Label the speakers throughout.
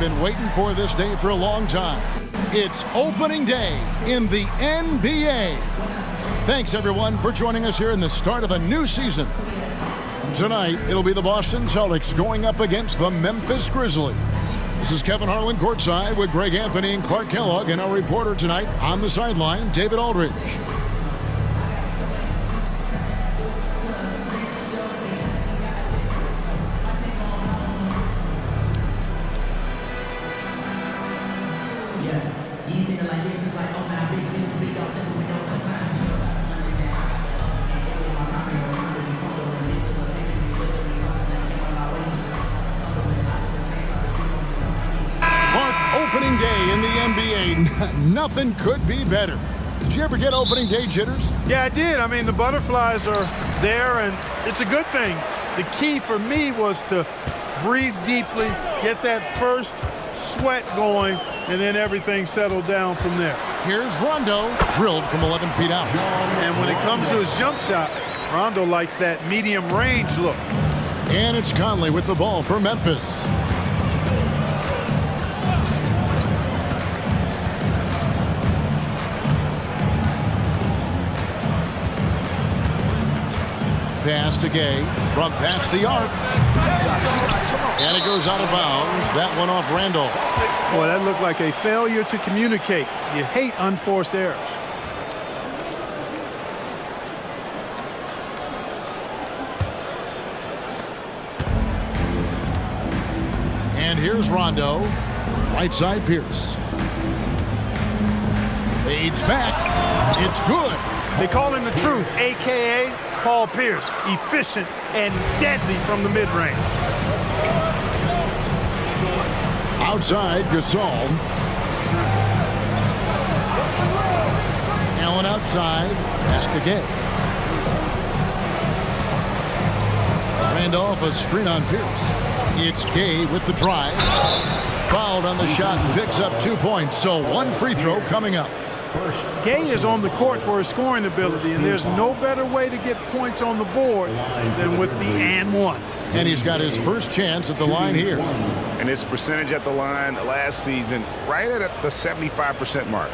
Speaker 1: been waiting for this day for a long time. It's opening day in the NBA. Thanks, everyone, for joining us here in the start of a new season. Tonight, it'll be the Boston Celtics going up against the Memphis Grizzlies. This is Kevin Harlan courtside with Greg Anthony and Clark Kellogg, and our reporter tonight on the sideline, David Aldridge. Opening day in the NBA, nothing could be better. Did you ever get opening day jitters?
Speaker 2: Yeah, I did. I mean, the butterflies are there, and it's a good thing. The key for me was to breathe deeply, get that first sweat going, and then everything settled down from there.
Speaker 1: Here's Rondo, drilled from 11 feet out.
Speaker 2: And when it comes to his jump shot, Rondo likes that medium range look.
Speaker 1: And it's Conley with the ball for Memphis. Pass to Gay from past the arc. And it goes out of bounds. That one off Randall.
Speaker 2: Boy, that looked like a failure to communicate. You hate unforced errors.
Speaker 1: And here's Rondo. Right side Pierce. Fades back. It's good.
Speaker 2: They call him the truth, a.k.a. Paul Pierce, efficient and deadly from the mid-range.
Speaker 1: Outside, Gasol. Allen outside, pass to Gay. Randolph, a screen on Pierce. It's Gay with the drive. Fouled on the shot and picks up 2 points, so one free throw coming up.
Speaker 2: Gay is on the court for his scoring ability, and there's no better way to get points on the board than with the and one.
Speaker 1: And he's got his first chance at the line here.
Speaker 3: And his percentage at the line last season, right at the 75% mark.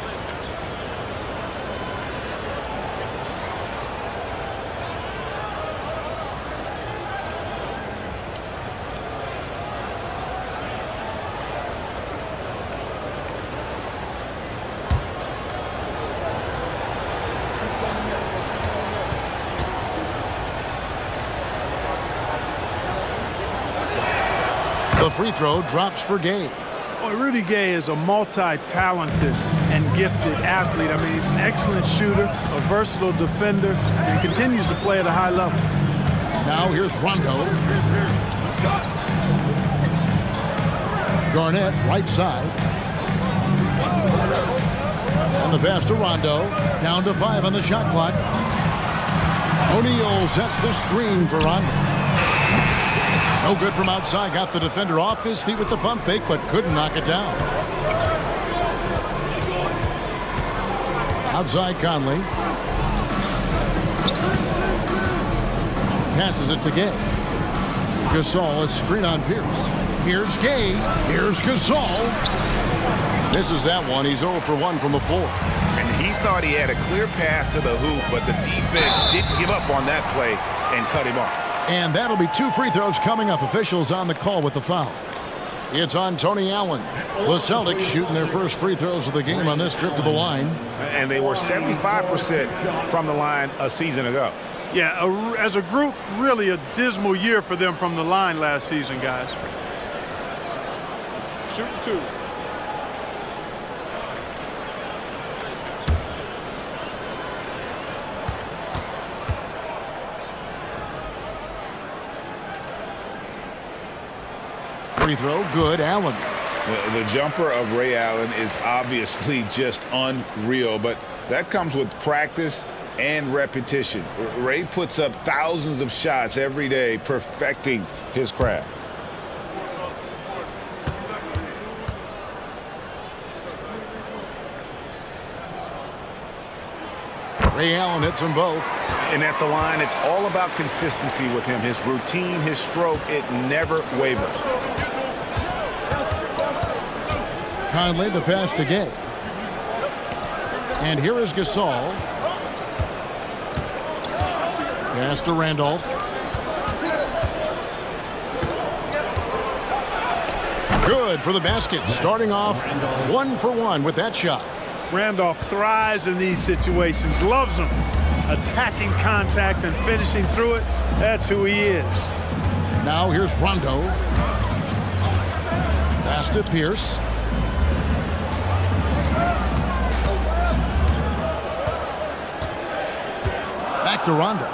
Speaker 1: The free throw drops for Gay.
Speaker 2: Well, Rudy Gay is a multi-talented and gifted athlete. I mean, he's an excellent shooter, a versatile defender, and continues to play at a high level.
Speaker 1: Now here's Rondo. Garnett, right side. And the pass to Rondo. Down to 5 on the shot clock. O'Neal sets the screen for Rondo. No good from outside. Got the defender off his feet with the pump fake, but couldn't knock it down. Outside Conley. Passes it to Gay. Gasol, a screen on Pierce. Here's Gay. Here's Gasol. Misses that one. He's 0 for 1 from the floor.
Speaker 3: And he thought he had a clear path to the hoop, but the defense didn't give up on that play and cut him off.
Speaker 1: And that'll be 2 free throws coming up. Officials on the call with the foul. It's on Tony Allen. The Celtics shooting their first free throws of the game on this trip to the line.
Speaker 3: And they were 75% from the line a season ago.
Speaker 2: Yeah, as a group, really a dismal year for them from the line last season, guys. Shooting 2.
Speaker 1: Free throw, good. Allen.
Speaker 3: The jumper of Ray Allen is obviously just unreal, but that comes with practice and repetition. Ray puts up thousands of shots every day, perfecting his craft.
Speaker 1: Ray Allen hits them both.
Speaker 3: And at the line, it's all about consistency with him. His routine, his stroke, it never wavers.
Speaker 1: Conley, the pass to Gay. And here is Gasol. Pass to Randolph. Good for the basket. Starting off 1 for 1 with that shot.
Speaker 2: Randolph thrives in these situations, loves them. Attacking contact and finishing through it, that's who he is.
Speaker 1: Now here's Rondo. Pass to Pierce. Back to Rondo.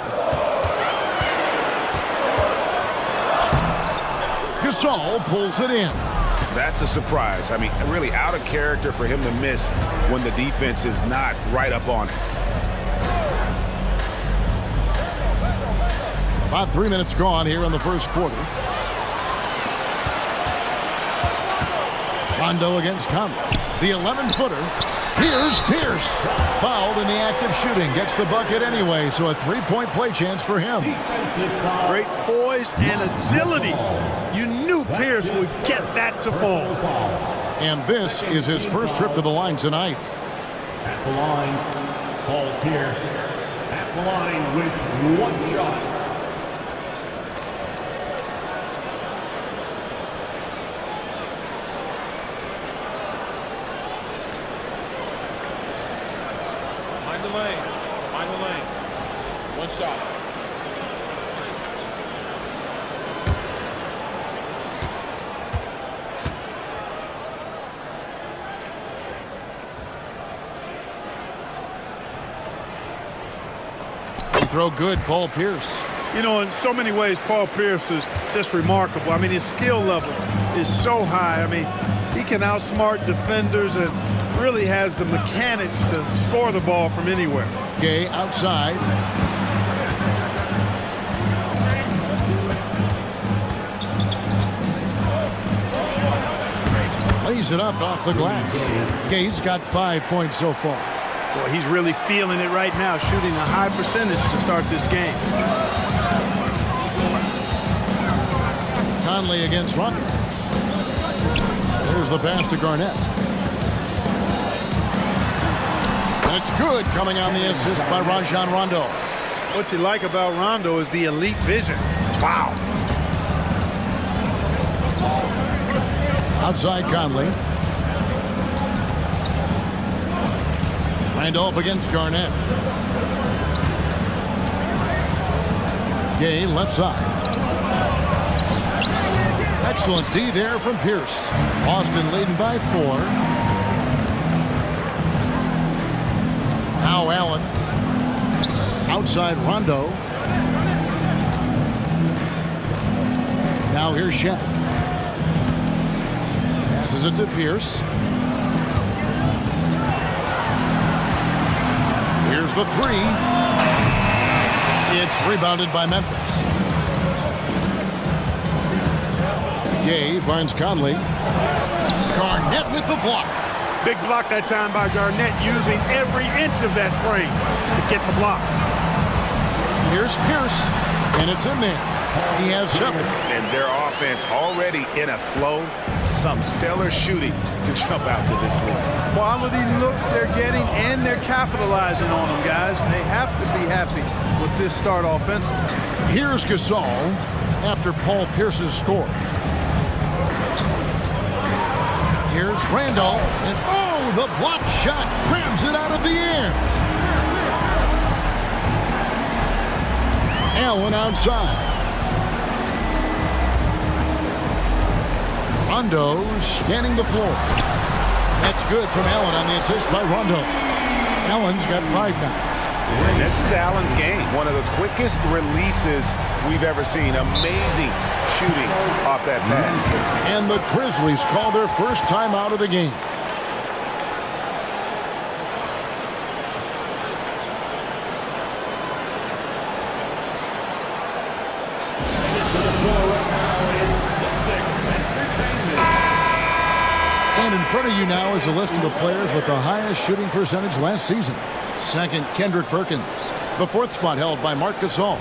Speaker 1: Gasol pulls it in.
Speaker 3: That's a surprise. I mean, really out of character for him to miss when the defense is not right up on it.
Speaker 1: About 3 minutes gone here in the first quarter. Rondo against Conley. The 11-footer. Here's Pierce. Fouled in the act of shooting. Gets the bucket anyway, so a three-point play chance for him.
Speaker 2: Great poise and agility. You knew Pierce would get that to fall.
Speaker 1: And this is his first trip to the line tonight.
Speaker 4: At the line, Paul Pierce. At the line with 1 shot.
Speaker 5: Mind the lanes. 1 shot.
Speaker 1: Throw good, Paul Pierce.
Speaker 2: You know, in so many ways, Paul Pierce is just remarkable. I mean, his skill level is so high. I mean, he can outsmart defenders and really has the mechanics to score the ball from anywhere.
Speaker 1: Gay outside. Lays it up off the glass. Gay's got 5 points so far.
Speaker 2: Boy, he's really feeling it right now, shooting a high percentage to start this game.
Speaker 1: Conley against Rondo. There's the pass to Garnett. That's good, coming on the assist by Rajon Rondo.
Speaker 2: What you like about Rondo is the elite vision. Wow.
Speaker 1: Outside Conley. Randolph against Garnett. Gay left side. Excellent D there from Pierce. Boston leading by 4. Now Allen. Outside Rondo. Now here's Shaq. Passes it to Pierce. Here's the 3. It's rebounded by Memphis. Gay finds Conley. Garnett with the block.
Speaker 2: Big block that time by Garnett, using every inch of that frame to get the block.
Speaker 1: Here's Pierce, and it's in there. He has 7.
Speaker 3: And their offense already in a flow. Some stellar shooting to jump out to this lead.
Speaker 2: Quality looks they're getting, and they're capitalizing on them, guys. They have to be happy with this start offensively.
Speaker 1: Here's Gasol after Paul Pierce's score. Here's Randolph, and oh, the block shot grabs it out of the air. Allen outside. Rondo scanning the floor. That's good from Allen on the assist by Rondo. Allen's got 5 now.
Speaker 3: And this is Allen's game. One of the quickest releases we've ever seen. Amazing shooting off that pass.
Speaker 1: And the Grizzlies call their first time out of the game. And in front of you now is a list of the players with the highest shooting percentage last season. Second, Kendrick Perkins. The 4th spot held by Marc Gasol.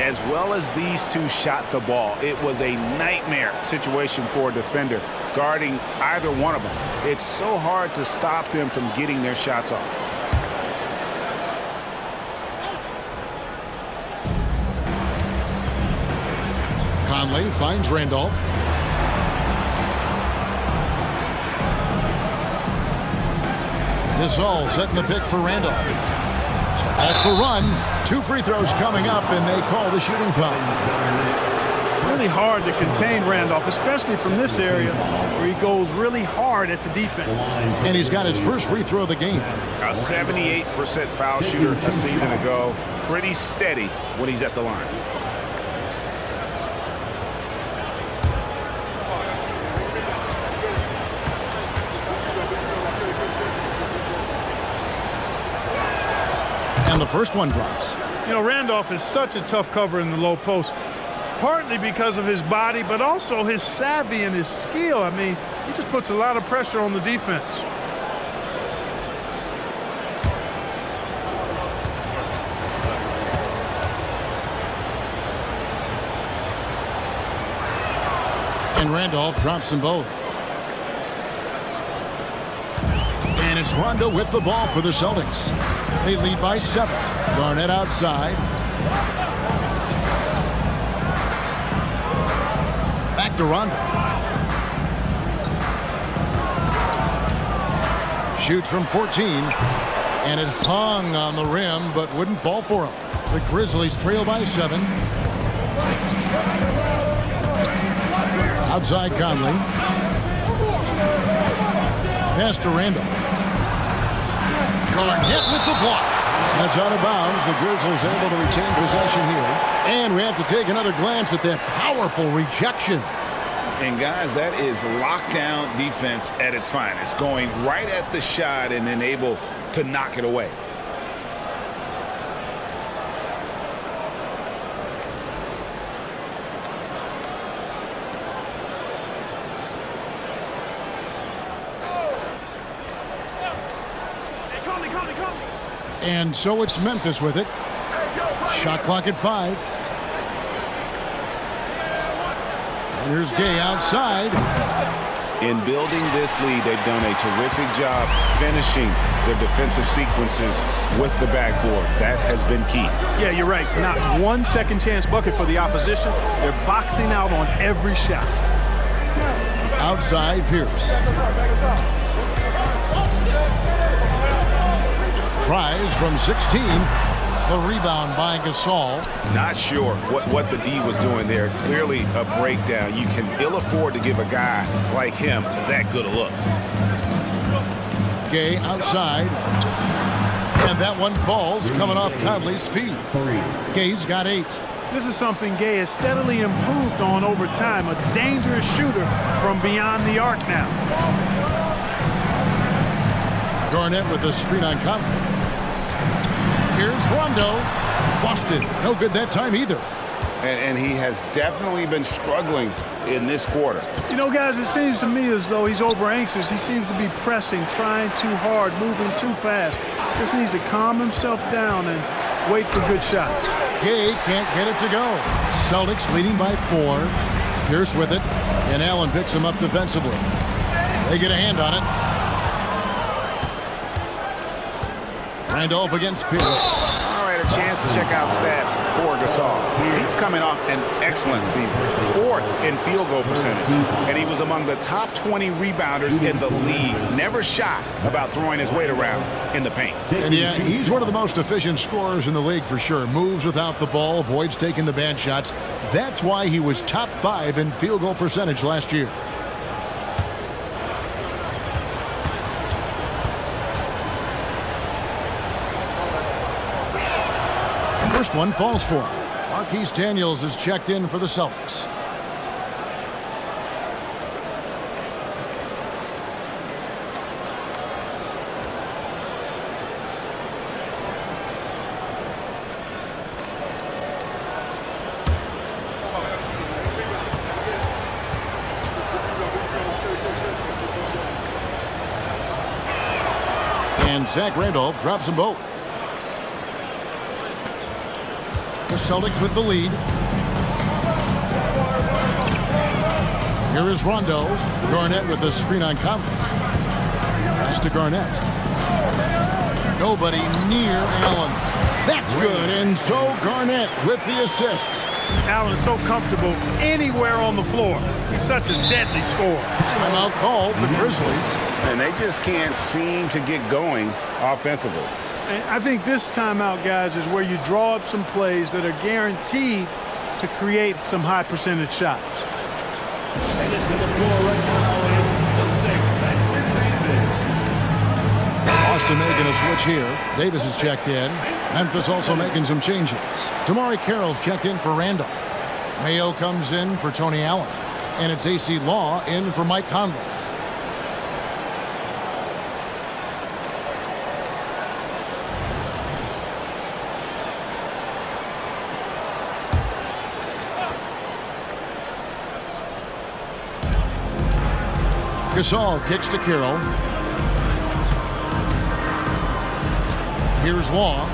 Speaker 3: as well as these two shot the ball, it was a nightmare situation for a defender guarding either one of them. It's so hard to stop them from getting their shots off.
Speaker 1: Conley finds Randolph. This all setting the pick for Randolph. So off the run, 2 free throws coming up, and they call the shooting foul.
Speaker 2: Really hard to contain Randolph, especially from this area where he goes really hard at the defense.
Speaker 1: And he's got his first free throw of the game.
Speaker 3: A 78% foul shooter a season ago. Pretty steady when he's at the line.
Speaker 1: And the first one drops.
Speaker 2: You know, Randolph is such a tough cover in the low post, partly because of his body, but also his savvy and his skill. I mean, he just puts a lot of pressure on the defense.
Speaker 1: And Randolph drops them both. And it's Rondo with the ball for the Celtics. They lead by 7. Garnett outside. Back to Rondo. Shoots from 14. And it hung on the rim, but wouldn't fall for him. The Grizzlies trail by 7. Outside Conley. Pass to Randolph. Garnett with the block. That's out of bounds. The Grizzlies able to retain possession here. And we have to take another glance at that powerful rejection.
Speaker 3: And guys, that is lockdown defense at its finest. Going right at the shot and then able to knock it away.
Speaker 1: And so it's Memphis with it. Shot clock at 5. And here's Gay outside.
Speaker 3: In building this lead, they've done a terrific job finishing their defensive sequences with the backboard. That has been key.
Speaker 2: Yeah, you're right. Not one second chance bucket for the opposition. They're boxing out on every shot.
Speaker 1: Outside Pierce. Tries from 16. The rebound by Gasol.
Speaker 3: Not sure what the D was doing there. Clearly a breakdown. You can ill afford to give a guy like him that good a look.
Speaker 1: Gay outside. And that one falls coming off Conley's feet. Gay's got 8.
Speaker 2: This is something Gay has steadily improved on over time. A dangerous shooter from beyond the arc now.
Speaker 1: Garnett with a screen on Conley. Here's Rondo. Busted. No good that time either.
Speaker 3: And he has definitely been struggling in this quarter.
Speaker 2: You know, guys, it seems to me as though he's over anxious. He seems to be pressing, trying too hard, moving too fast. Just needs to calm himself down and wait for good shots.
Speaker 1: Gay can't get it to go. Celtics leading by 4. Pierce with it. And Allen picks him up defensively. They get a hand on it. Randolph against Pierce.
Speaker 3: All right, a chance to check out stats for Gasol. He's coming off an excellent season. 4th in field goal percentage. And he was among the top 20 rebounders in the league. Never shy about throwing his weight around in the paint.
Speaker 1: And yeah, he's one of the most efficient scorers in the league for sure. Moves without the ball, avoids taking the bad shots. That's why he was top 5 in field goal percentage last year. First one falls for him. Marquise Daniels is checked in for the Celtics. And Zach Randolph drops them both. The Celtics with the lead. Here is Rondo. Garnett with a screen on Conley. Pass to Garnett. Nobody near Allen. That's good. And so Garnett with the assist.
Speaker 2: Allen is so comfortable anywhere on the floor. He's such a deadly scorer.
Speaker 1: Timeout called the Grizzlies.
Speaker 3: And they just can't seem to get going offensively.
Speaker 2: And I think this timeout, guys, is where you draw up some plays that are guaranteed to create some high percentage shots.
Speaker 4: And into the floor right now is Celtics and Davis.
Speaker 1: Boston making a switch here. Davis is checked in. Memphis also making some changes. Damari Carroll's checked in for Randolph. Mayo comes in for Tony Allen. And it's AC Law in for Mike Conley. Gasol kicks to Carroll. Here's Law.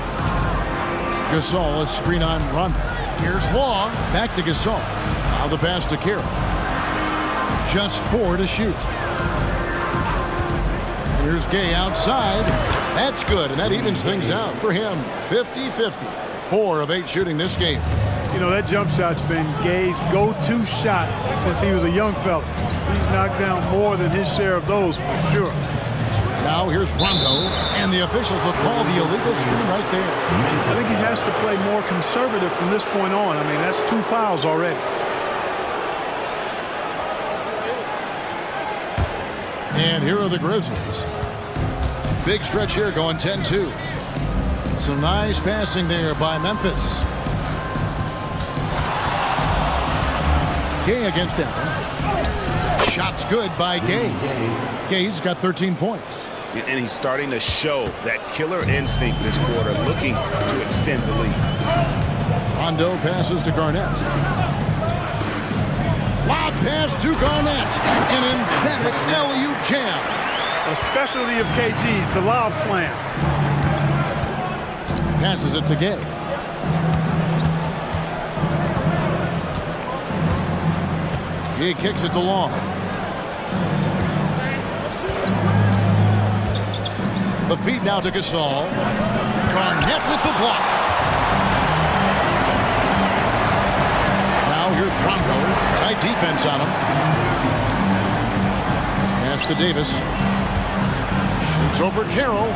Speaker 1: Gasol, a screen on Rondo. Here's Law. Back to Gasol. Now the pass to Carroll. Just 4 to shoot. And here's Gay outside. That's good, and that evens things out for him. 50-50. 4 of 8 shooting this game.
Speaker 2: You know, that jump shot's been Gay's go-to shot since he was a young fella. He's knocked down more than his share of those for sure.
Speaker 1: Now here's Rondo, and the officials will call the illegal screen right there.
Speaker 2: I think he has to play more conservative from this point on. I mean, that's 2 fouls already.
Speaker 1: And here are the Grizzlies. Big stretch here going 10-2. Some nice passing there by Memphis. Gay against Allen. Shot's good by Gay. Gay's got 13 points.
Speaker 3: And he's starting to show that killer instinct this quarter, looking to extend the lead.
Speaker 1: Rondo passes to Garnett. Lob pass to Garnett. An emphatic alley-oop jam.
Speaker 2: A specialty of KG's, the lob slam.
Speaker 1: Passes it to Gay. He kicks it to Long. The feed now to Gasol. Garnett with the block. Now here's Rondo. Tight defense on him. Pass to Davis. Shoots over Carroll.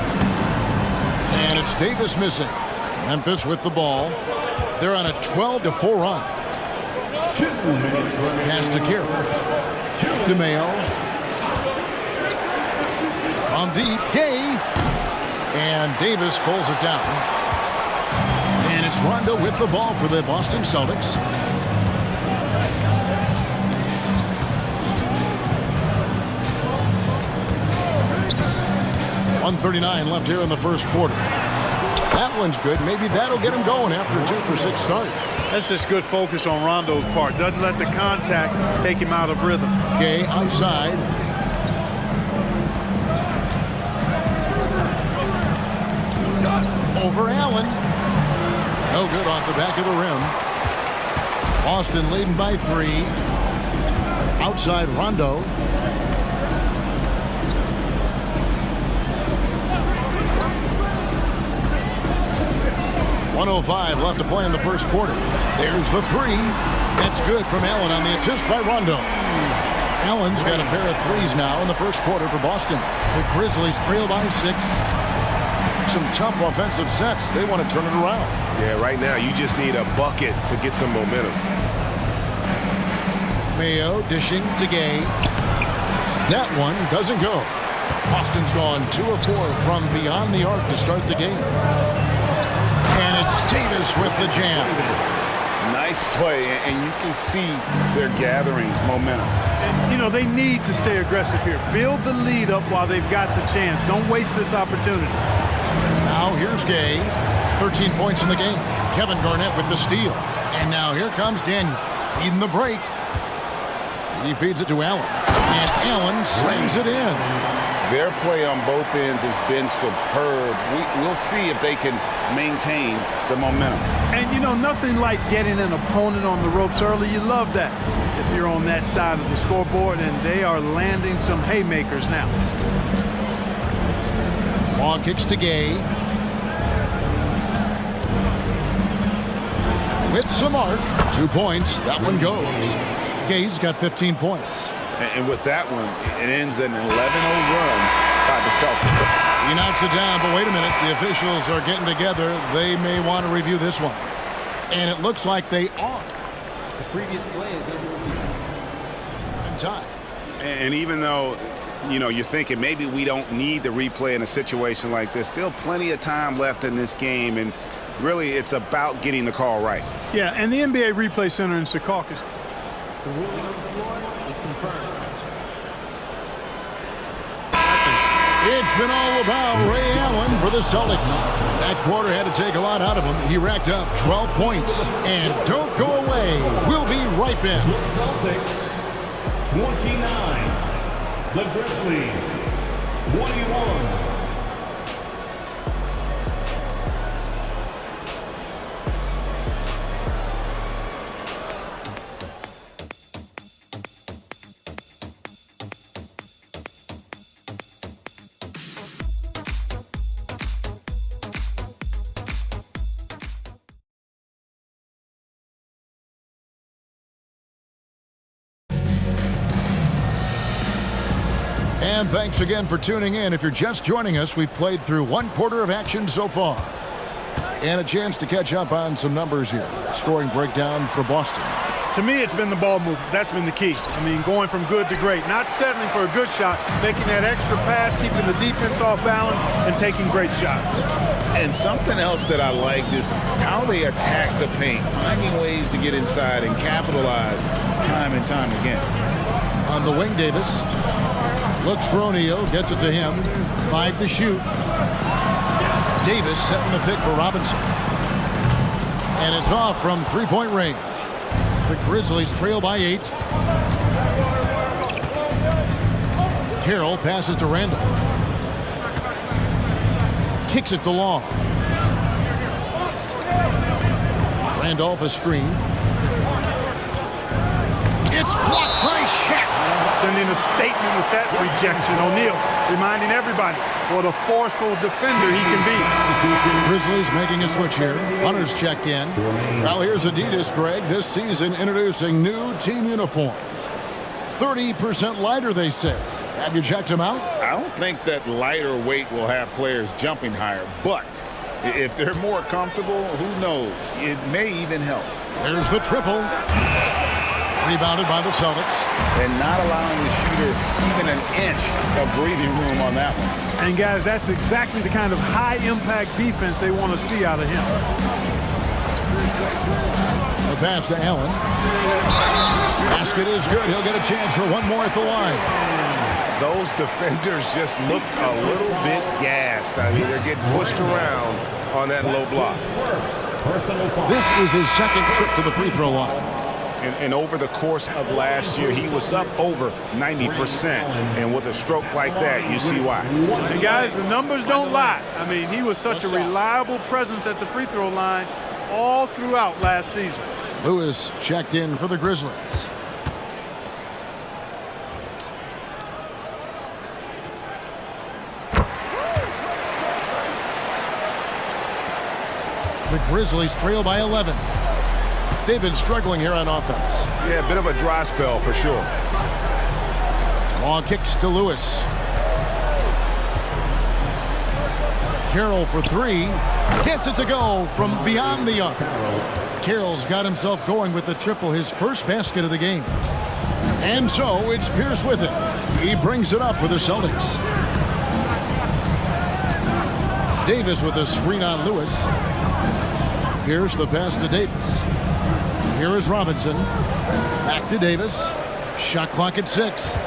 Speaker 1: And it's Davis missing. Memphis with the ball. They're on a 12-4 run. Pass to Carroll. To Mayo. From deep, Gay. And Davis pulls it down. And it's Rondo with the ball for the Boston Celtics. .139 left here in the first quarter. That one's good. Maybe that'll get him going after a 2-for-6 start.
Speaker 2: That's just good focus on Rondo's part. Doesn't let the contact take him out of rhythm.
Speaker 1: Gay outside. Over Allen. No good off the back of the rim. Boston leading by 3. Outside Rondo. .105 left to play in the first quarter. There's the 3. That's good from Allen on the assist by Rondo. Allen's got a pair of 3s now in the first quarter for Boston. The Grizzlies trail by 6. Some tough offensive sets. They want to turn it around.
Speaker 3: Yeah, right now you just need a bucket to get some momentum.
Speaker 1: Mayo dishing to Gay. That one doesn't go. Boston's gone 2 of 4 from beyond the arc to start the game. And it's Davis with the jam.
Speaker 3: Nice play, and you can see they're gathering momentum.
Speaker 2: And, you know, they need to stay aggressive here. Build the lead up while they've got the chance. Don't waste this opportunity.
Speaker 1: Now here's Gay. 13 points in the game. Kevin Garnett with the steal. And now here comes Daniel. Feeding the break. He feeds it to Allen. And Allen slams it in.
Speaker 3: Their play on both ends has been superb. We'll see if they can maintain the momentum.
Speaker 2: And, you know, nothing like getting an opponent on the ropes early. You love that if you're on that side of the scoreboard, and they are landing some haymakers now.
Speaker 1: Long kicks to Gay. With some arc. 2 points. That one goes. Gay's got 15 points.
Speaker 3: And with that one, it ends an 11-0 run by the Celtics.
Speaker 1: He knocks it down, but wait a minute. The officials are getting together. They may want to review this one. And it looks like they are.
Speaker 6: The previous play is
Speaker 1: in time.
Speaker 3: And even though, you know, you're thinking maybe we don't need the replay in a situation like this, still plenty of time left in this game, and really it's about getting the call right.
Speaker 2: Yeah, and the NBA Replay Center in Secaucus.
Speaker 6: the ruling on the floor is confirmed.
Speaker 1: It's been all about Ray Allen for the Celtics. That quarter had to take a lot out of him. He racked up 12 points. And don't go away. We'll be right back.
Speaker 4: The Celtics, 29. The Grizzlies, 21.
Speaker 1: And thanks again for tuning in. If you're just joining us, we've played through one quarter of action so far. And a chance to catch up on some numbers here. Scoring breakdown for Boston.
Speaker 2: To me, it's been the ball movement. That's been the key. I mean, going from good to great. Not settling for a good shot, making that extra pass, keeping the defense off balance, and taking great shots.
Speaker 3: And something else that I liked is how they attack the paint, finding ways to get inside and capitalize time and time again.
Speaker 1: On the wing, Davis. Looks for O'Neal, gets it to him. 5 to shoot. Davis setting the pick for Robinson. And it's off from three-point range. The Grizzlies trail by 8. Carroll passes to Randall. Kicks it to Long. Randolph a screen. It's blocked by Shaq.
Speaker 2: Sending a statement with that rejection. O'Neal reminding everybody what a forceful defender he can be.
Speaker 1: Grizzlies making a switch here. Hunter's checked in. Well, here's Adidas, Greg. This season introducing new team uniforms. 30% lighter, they say. Have you checked them out?
Speaker 3: I don't think that lighter weight will have players jumping higher, but if they're more comfortable, who knows? It may even help.
Speaker 1: There's the triple. Rebounded by the Celtics.
Speaker 3: And not allowing the shooter even an inch of breathing room on that one.
Speaker 2: And, guys, that's exactly the kind of high-impact defense they want to see out of him.
Speaker 1: A pass to Allen. Basket is good. He'll get a chance for one more at the line.
Speaker 3: Those defenders just look a little bit gassed. I mean, they're getting pushed around on that low block.
Speaker 1: This is his second trip to the free throw line.
Speaker 3: And over the course of last year, he was up over 90%. And with a stroke like that, you see why.
Speaker 2: And, guys, the numbers don't lie. I mean, he was such a reliable presence at the free throw line all throughout last season.
Speaker 1: Lewis checked in for the Grizzlies. The Grizzlies trail by 11. They've been struggling here on offense.
Speaker 3: Yeah, a bit of a dry spell for sure.
Speaker 1: Long kicks to Lewis. Carroll for 3. Gets it to go from beyond the arc. Carroll's got himself going with the triple, his first basket of the game. And so it's Pierce with it. He brings it up with the Celtics. Davis with a screen on Lewis. Pierce the pass to Davis. Here is Robinson. Back to Davis. Shot clock at 6. The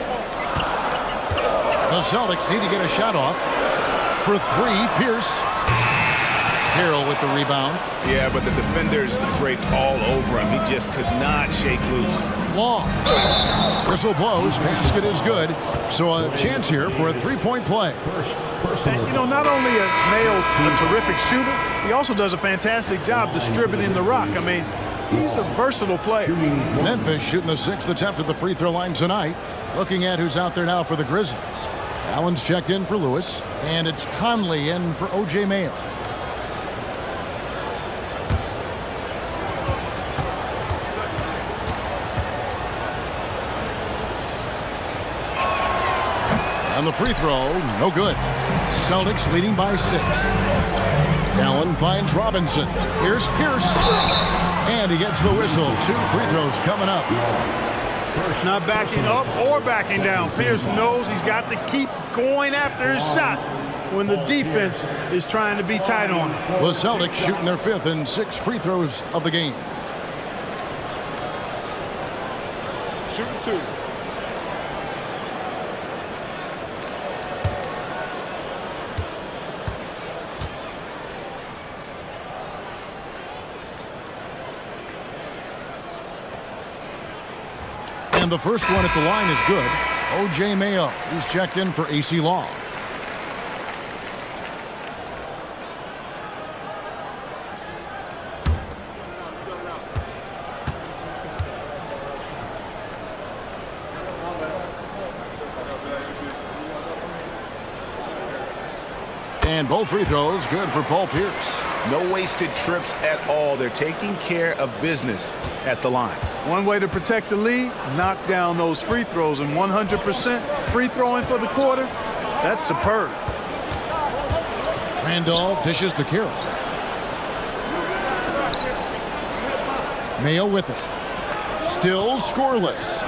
Speaker 1: Celtics need to get a shot off. For 3, Pierce. Carroll Carroll with the rebound.
Speaker 3: Yeah, but the defenders draped all over him. He just could not shake loose.
Speaker 1: Long. Whistle blows. Basket is good. So a chance here for a three-point play.
Speaker 2: And, you know, not only is Mayo a terrific shooter, he also does a fantastic job distributing the rock. I mean, he's a versatile player.
Speaker 1: Memphis shooting the sixth attempt at the free throw line tonight. Looking at who's out there now for the Grizzlies. Allen's checked in for Lewis, and it's Conley in for O.J. Mayo. And the free throw, no good. Celtics leading by 6. Allen finds Robinson. Here's Pierce. And he gets the whistle. 2 free throws coming up.
Speaker 2: Not backing up or backing down. Pierce knows he's got to keep going after his shot when the defense is trying to be tight on him.
Speaker 1: The Celtics shooting their 5th and 6 free throws of the game.
Speaker 5: Shooting 2.
Speaker 1: And the first one at the line is good. O.J. Mayo, he's checked in for AC Long. And both free throws good for Paul Pierce.
Speaker 3: No wasted trips at all. They're taking care of business at the line.
Speaker 2: One way to protect the lead, knock down those free throws, and 100% free throwing for the quarter, that's superb.
Speaker 1: Randolph dishes to Carroll. Mayo with it. Still scoreless.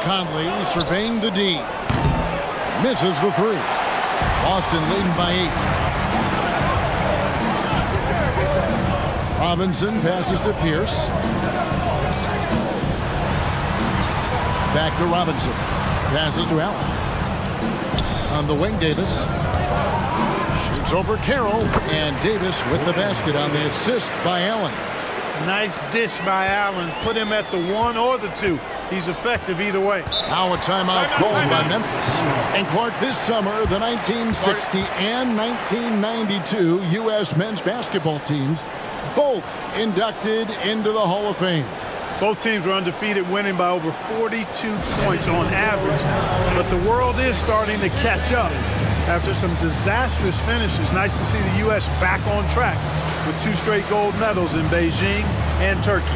Speaker 1: Conley surveying the D. Misses the 3. Boston leading by 8. Robinson passes to Pierce. Back to Robinson. Passes to Allen. On the wing, Davis. Shoots over Carroll. And Davis with the basket on the assist by Allen.
Speaker 2: Nice dish by Allen. Put him at the 1 or the 2. He's effective either way.
Speaker 1: Now a timeout called by Memphis. And Clark, this summer, the 1960 and 1992 U.S. men's basketball teams both inducted into the Hall of Fame.
Speaker 2: Both teams were undefeated, winning by over 42 points on average. But the world is starting to catch up after some disastrous finishes. Nice to see the U.S. back on track with 2 straight gold medals in Beijing and Turkey.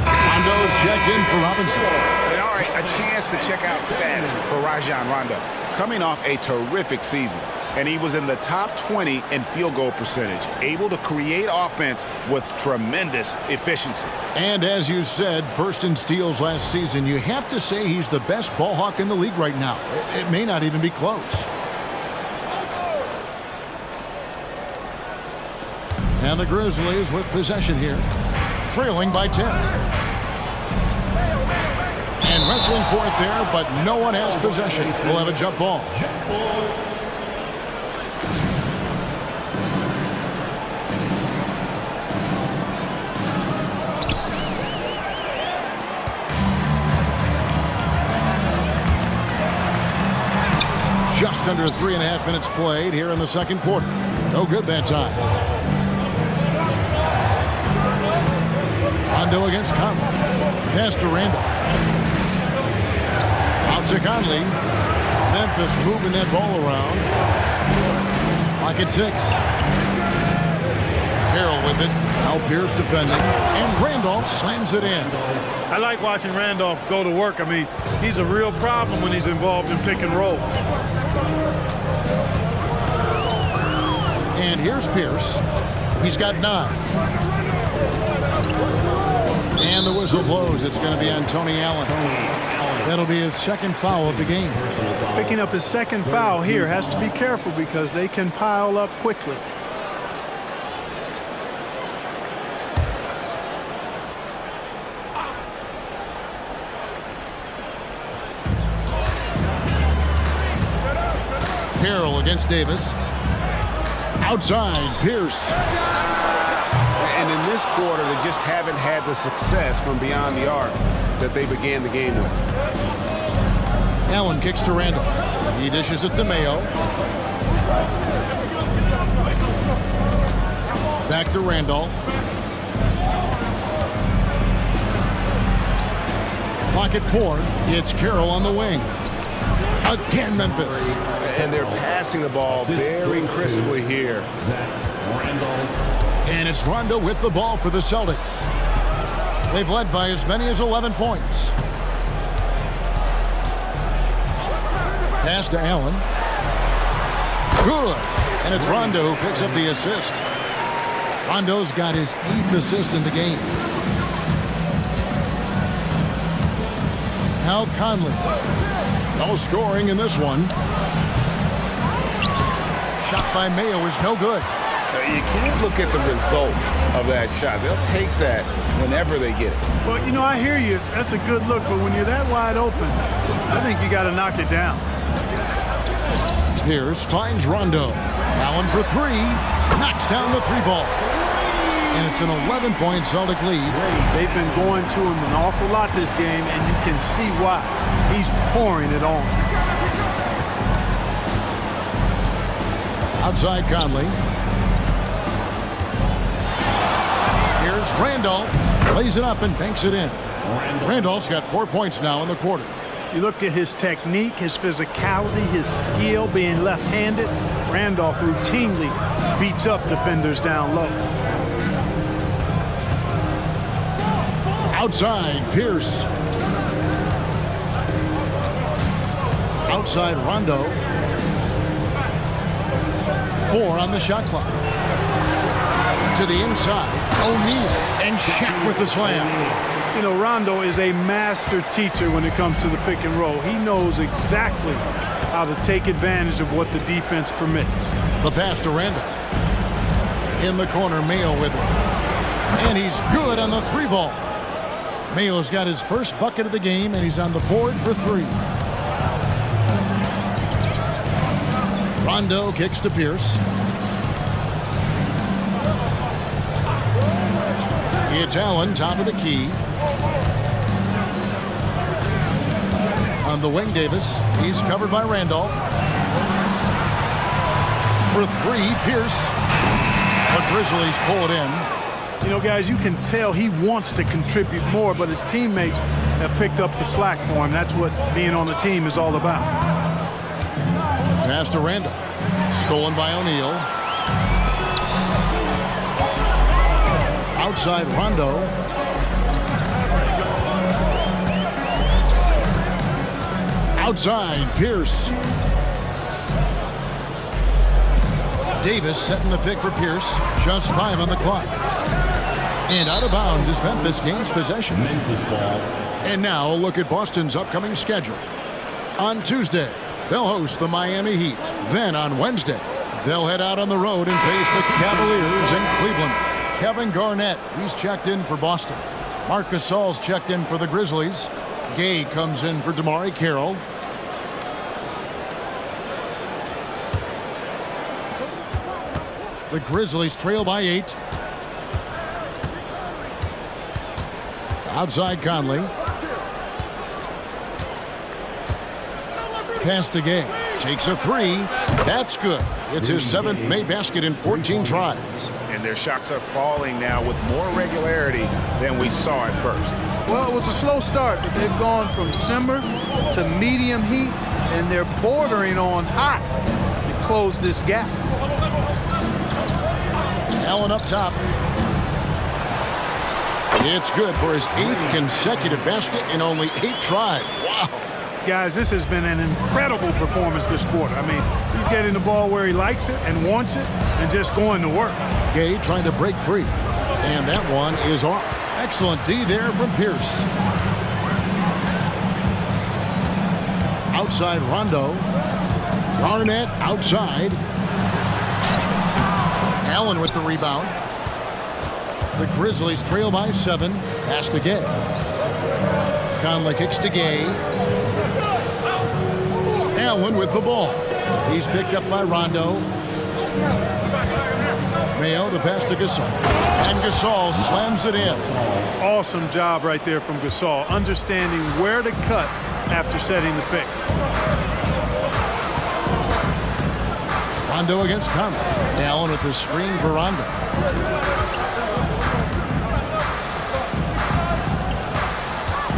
Speaker 1: Rondo's checked in for Robinson.
Speaker 3: And all right, a chance to check out stats for Rajon Rondo. Coming off a terrific season, and he was in the top 20 in field goal percentage, able to create offense with tremendous efficiency.
Speaker 1: And as you said, first in steals last season, you have to say he's the best ball hawk in the league right now. It may not even be close. And the Grizzlies with possession here, trailing by 10. And wrestling for it there, but no one has possession. We'll have a jump ball. Just under 3.5 minutes played here in the second quarter. No good that time. Rondo against Conley. Pass to Randolph. Out to Conley. Memphis moving that ball around. Lock at 6. Carroll with it. Now Pierce defending. And Randolph slams it in.
Speaker 2: I like watching Randolph go to work. I mean, he's a real problem when he's involved in pick and roll.
Speaker 1: And here's Pierce. He's got 9. And the whistle blows. It's going to be on Tony Allen. That'll be his second foul of the game.
Speaker 2: Picking up his second foul here, has to be careful because they can pile up quickly.
Speaker 1: Carroll against Davis. Outside, Pierce.
Speaker 7: And in this quarter, they just haven't had the success from beyond the arc that they began the game with.
Speaker 1: Allen kicks to Randall. He dishes it to Mayo. Back to Randolph. Pocket 4. It's Carroll on the wing. Again, Memphis.
Speaker 7: And they're passing the ball very crisply here.
Speaker 1: And it's Rondo with the ball for the Celtics. They've led by as many as 11 points. Pass to Allen. Good. And it's Rondo who picks up the assist. Rondo's got his 8th assist in the game. Now Conley. No scoring in this one. Shot by Mayo is no good.
Speaker 3: You can't look at the result of that shot. They'll take that whenever they get it.
Speaker 2: Well, you know, I hear you. That's a good look, but when you're that wide open, I think you got to knock it down.
Speaker 1: Pierce finds Rondo. Allen for 3. Knocks down the 3-ball. And it's an 11-point Celtic lead.
Speaker 2: They've been going to him an awful lot this game, and you can see why. He's pouring it on.
Speaker 1: Outside Conley. Here's Randolph. Plays it up and banks it in. Randolph's got 4 points now in the quarter.
Speaker 2: You look at his technique, his physicality, his skill being left-handed. Randolph routinely beats up defenders down low.
Speaker 1: Outside, Pierce. Outside, Rondo. 4 on the shot clock. To the inside, O'Neal, and Shaq with the slam.
Speaker 2: You know, Rondo is a master teacher when it comes to the pick and roll. He knows exactly how to take advantage of what the defense permits.
Speaker 1: The pass to Randall. In the corner, Mayo with it. And he's good on the 3-ball. Mayo's got his first bucket of the game, and he's on the board for 3. Rondo kicks to Pierce. It's Allen, top of the key. On the wing, Davis. He's covered by Randolph. For 3, Pierce. The Grizzlies pull it in.
Speaker 2: You know, guys, you can tell he wants to contribute more, but his teammates have picked up the slack for him. That's what being on the team is all about.
Speaker 1: Pass to Randolph. Stolen by O'Neal. Outside Rondo. Outside Pierce. Davis setting the pick for Pierce. Just 5 on the clock. And out of bounds as Memphis gains possession.
Speaker 4: Memphis ball.
Speaker 1: And now a look at Boston's upcoming schedule. On Tuesday, they'll host the Miami Heat. Then on Wednesday, they'll head out on the road and face the Cavaliers in Cleveland. Kevin Garnett, he's checked in for Boston. Marc Gasol's checked in for the Grizzlies. Gay comes in for DeMar Carroll. The Grizzlies trail by 8. Outside Conley. Pass to Gay. Takes a 3. That's good. It's his 7th made basket in 14 tries.
Speaker 3: And their shots are falling now with more regularity than we saw at first.
Speaker 2: Well, it was a slow start, but they've gone from simmer to medium heat, and they're bordering on hot to close this gap.
Speaker 1: Allen up top. It's good for his 8th consecutive basket in only 8 tries. Wow.
Speaker 2: Guys, this has been an incredible performance this quarter. I mean, he's getting the ball where he likes it and wants it and just going to work.
Speaker 1: Gay trying to break free. And that one is off. Excellent D there from Pierce. Outside Rondo. Garnett outside. Allen with the rebound. The Grizzlies trail by 7. Pass to Gay. Conley kicks to Gay. Allen with the ball. He's picked up by Rondo. Mayo, the pass to Gasol. And Gasol slams it in.
Speaker 2: Awesome job right there from Gasol, understanding where to cut after setting the pick.
Speaker 1: Rondo against Conley. Allen with the screen for Rondo.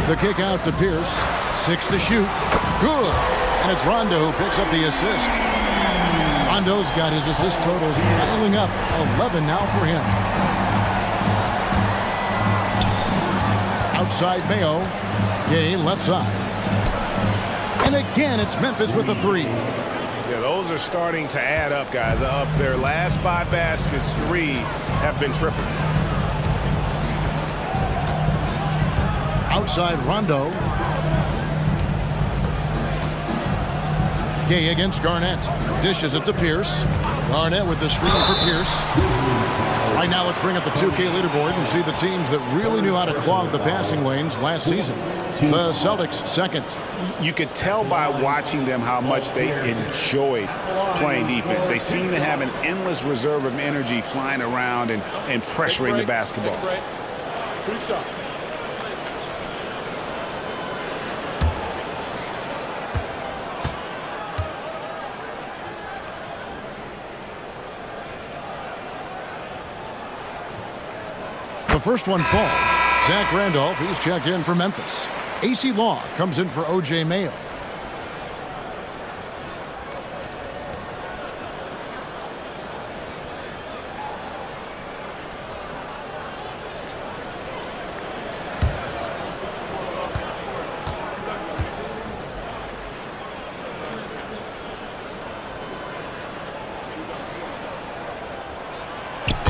Speaker 1: The kick out to Pierce. 6 to shoot. Good. And it's Rondo who picks up the assist. Rondo's got his assist totals piling up. 11 now for him. Outside Mayo. Gay left side. And again, it's Memphis with the 3.
Speaker 7: Yeah, those are starting to add up, guys. Up their last 5 baskets, 3 have been triples.
Speaker 1: Outside Rondo. Gay against Garnett. Dishes it to Pierce. Garnett with the screen for Pierce. Right now, let's bring up the 2K leaderboard and see the teams that really knew how to clog the passing lanes last season. The Celtics second.
Speaker 7: You could tell by watching them how much they enjoyed playing defense. They seem to have an endless reserve of energy flying around and pressuring the basketball.
Speaker 5: 2 shots.
Speaker 1: The first one falls. Zach Randolph, he's checked in for Memphis. AC Law comes in for O.J. Mayo.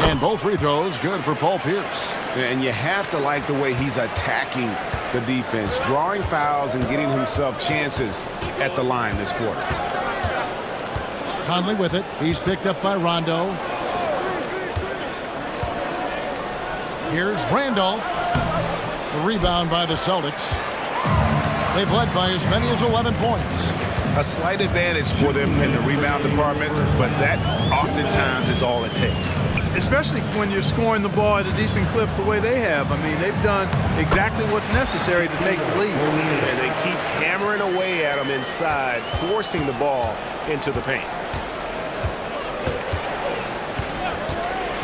Speaker 1: And both free throws good for Paul Pierce.
Speaker 7: And you have to like the way he's attacking the defense, drawing fouls and getting himself chances at the line this quarter.
Speaker 1: Conley with it. He's picked up by Rondo. Here's Randolph. The rebound by the Celtics. They've led by as many as 11 points.
Speaker 7: A slight advantage for them in the rebound department, but that oftentimes is all it takes.
Speaker 2: Especially when you're scoring the ball at a decent clip the way they have. I mean, they've done exactly what's necessary to take the lead.
Speaker 7: And they keep hammering away at them inside, forcing the ball into the paint.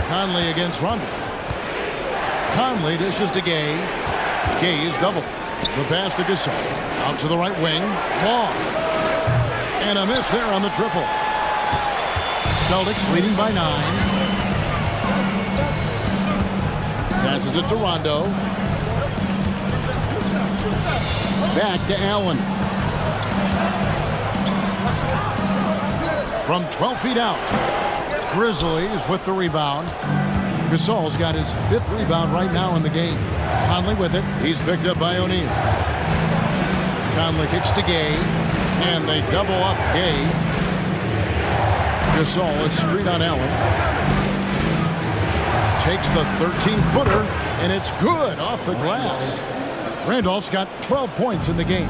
Speaker 1: Conley against Rondo. Conley dishes to Gay. Gay is double. The pass to Gasol. Out to the right wing. Long. And a miss there on the triple. Celtics leading by 9. Passes it to Rondo. Back to Allen. From 12 feet out. Grizzlies with the rebound. Gasol's got his 5th rebound right now in the game. Conley with it. He's picked up by O'Neal. Conley kicks to Gay. And they double up Gay. Gasol is screen on Allen. Takes the 13-footer, and it's good off the glass. Randolph's got 12 points in the game.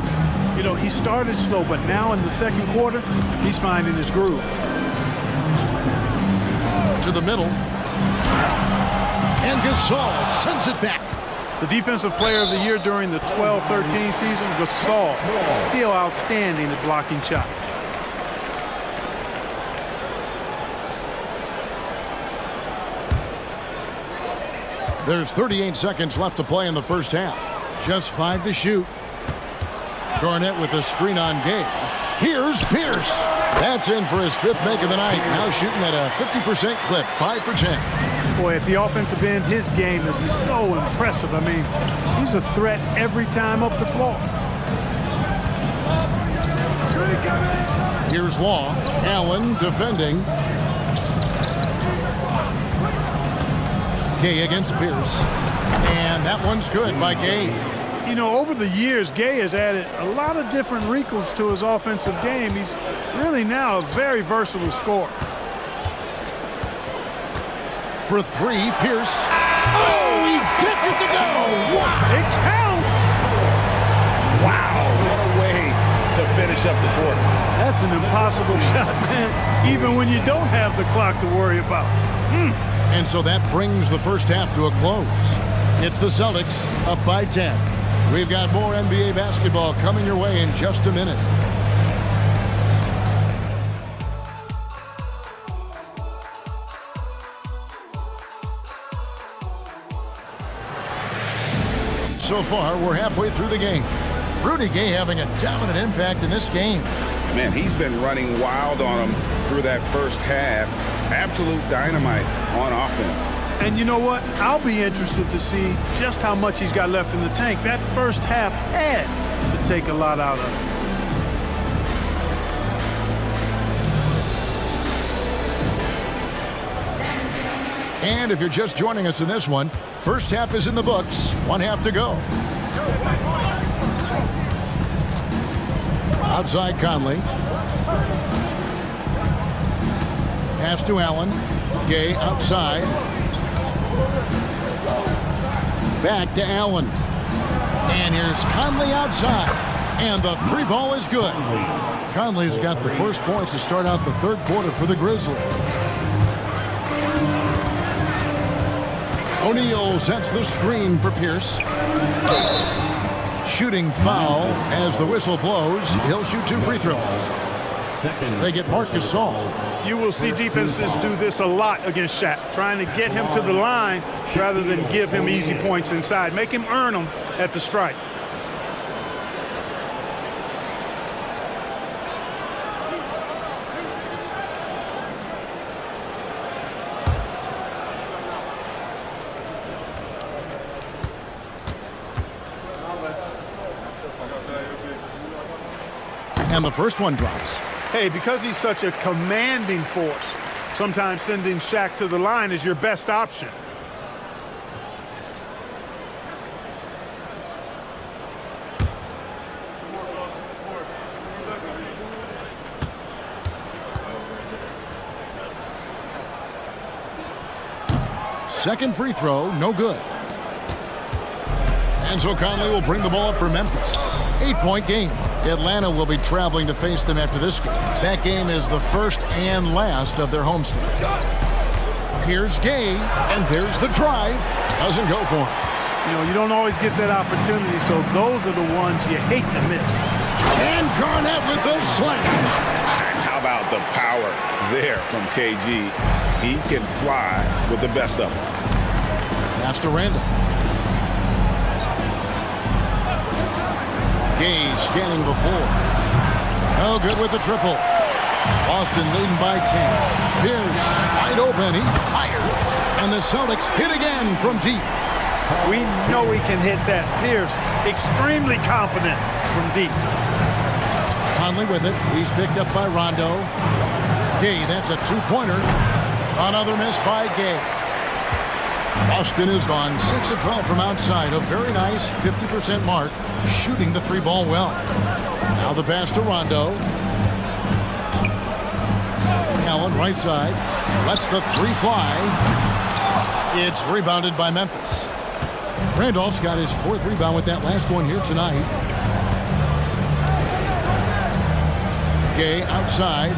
Speaker 2: You know, he started slow, but now in the second quarter, he's finding his groove.
Speaker 1: To the middle. And Gasol sends it back.
Speaker 2: The Defensive Player of the Year during the 12-13 season, Gasol, still outstanding at blocking shots.
Speaker 1: There's 38 seconds left to play in the first half. Just 5 to shoot. Garnett with a screen on Gay. Here's Pierce. That's in for his 5th make of the night. Now shooting at a 50% clip, 5 for 10.
Speaker 2: Boy, at the offensive end, his game is so impressive. I mean, he's a threat every time up the floor.
Speaker 1: Here's Law. Allen defending. Gay against Pierce. And that one's good by Gay.
Speaker 2: You know, over the years, Gay has added a lot of different wrinkles to his offensive game. He's really now a very versatile scorer.
Speaker 1: For 3, Pierce. Oh, he gets it to go!
Speaker 2: Wow. It counts!
Speaker 7: Wow, what a way to finish up the quarter.
Speaker 2: That's an impossible shot, man, even when you don't have the clock to worry about.
Speaker 1: And so that brings the first half to a close. It's the Celtics up by 10. We've got more NBA basketball coming your way in just a minute. So far, we're halfway through the game. Rudy Gay having a dominant impact in this game.
Speaker 7: Man, he's been running wild on him through that first half. Absolute dynamite on offense.
Speaker 2: And you know what? I'll be interested to see just how much he's got left in the tank. That first half had to take a lot out of him.
Speaker 1: And if you're just joining us in this one, first half is in the books. One half to go. Outside Conley. Pass to Allen. Gay outside. Back to Allen. And here's Conley outside. And the three ball is good. Conley's got the first points to start out the third quarter for the Grizzlies. O'Neal sets the screen for Pierce. Shooting foul as the whistle blows. He'll shoot 2 free throws. They get Marc Gasol.
Speaker 2: You will see defenses do this a lot against Shaq, trying to get him to the line rather than give him easy points inside. Make him earn them at the strike.
Speaker 1: And the first one drops.
Speaker 2: Hey, because he's such a commanding force, sometimes sending Shaq to the line is your best option.
Speaker 1: Second free throw, no good. And so Conley will bring the ball up for Memphis. 8-point game. Atlanta will be traveling to face them after this game. That game is the first and last of their homestand. Here's Gay, and there's the drive. Doesn't go for him.
Speaker 2: You know, you don't always get that opportunity, so those are the ones you hate to miss.
Speaker 1: And Garnett with the slam.
Speaker 7: And how about the power there from KG? He can fly with the best of them.
Speaker 1: Pass to Randall. Gay scanning before. No good with the triple. Boston leading by 10. Pierce wide open. He fires. And the Celtics hit again from deep.
Speaker 2: We know he can hit that. Pierce, extremely confident from deep.
Speaker 1: Conley with it. He's picked up by Rondo. Gay, that's a two-pointer. Another miss by Gay. Boston is on 6 of 12 from outside. A very nice 50% mark, shooting the three ball well. Now the pass to Rondo. Allen right side. Lets the three fly. It's rebounded by Memphis. Randolph's got his 4th rebound with that last one here tonight. Gay outside.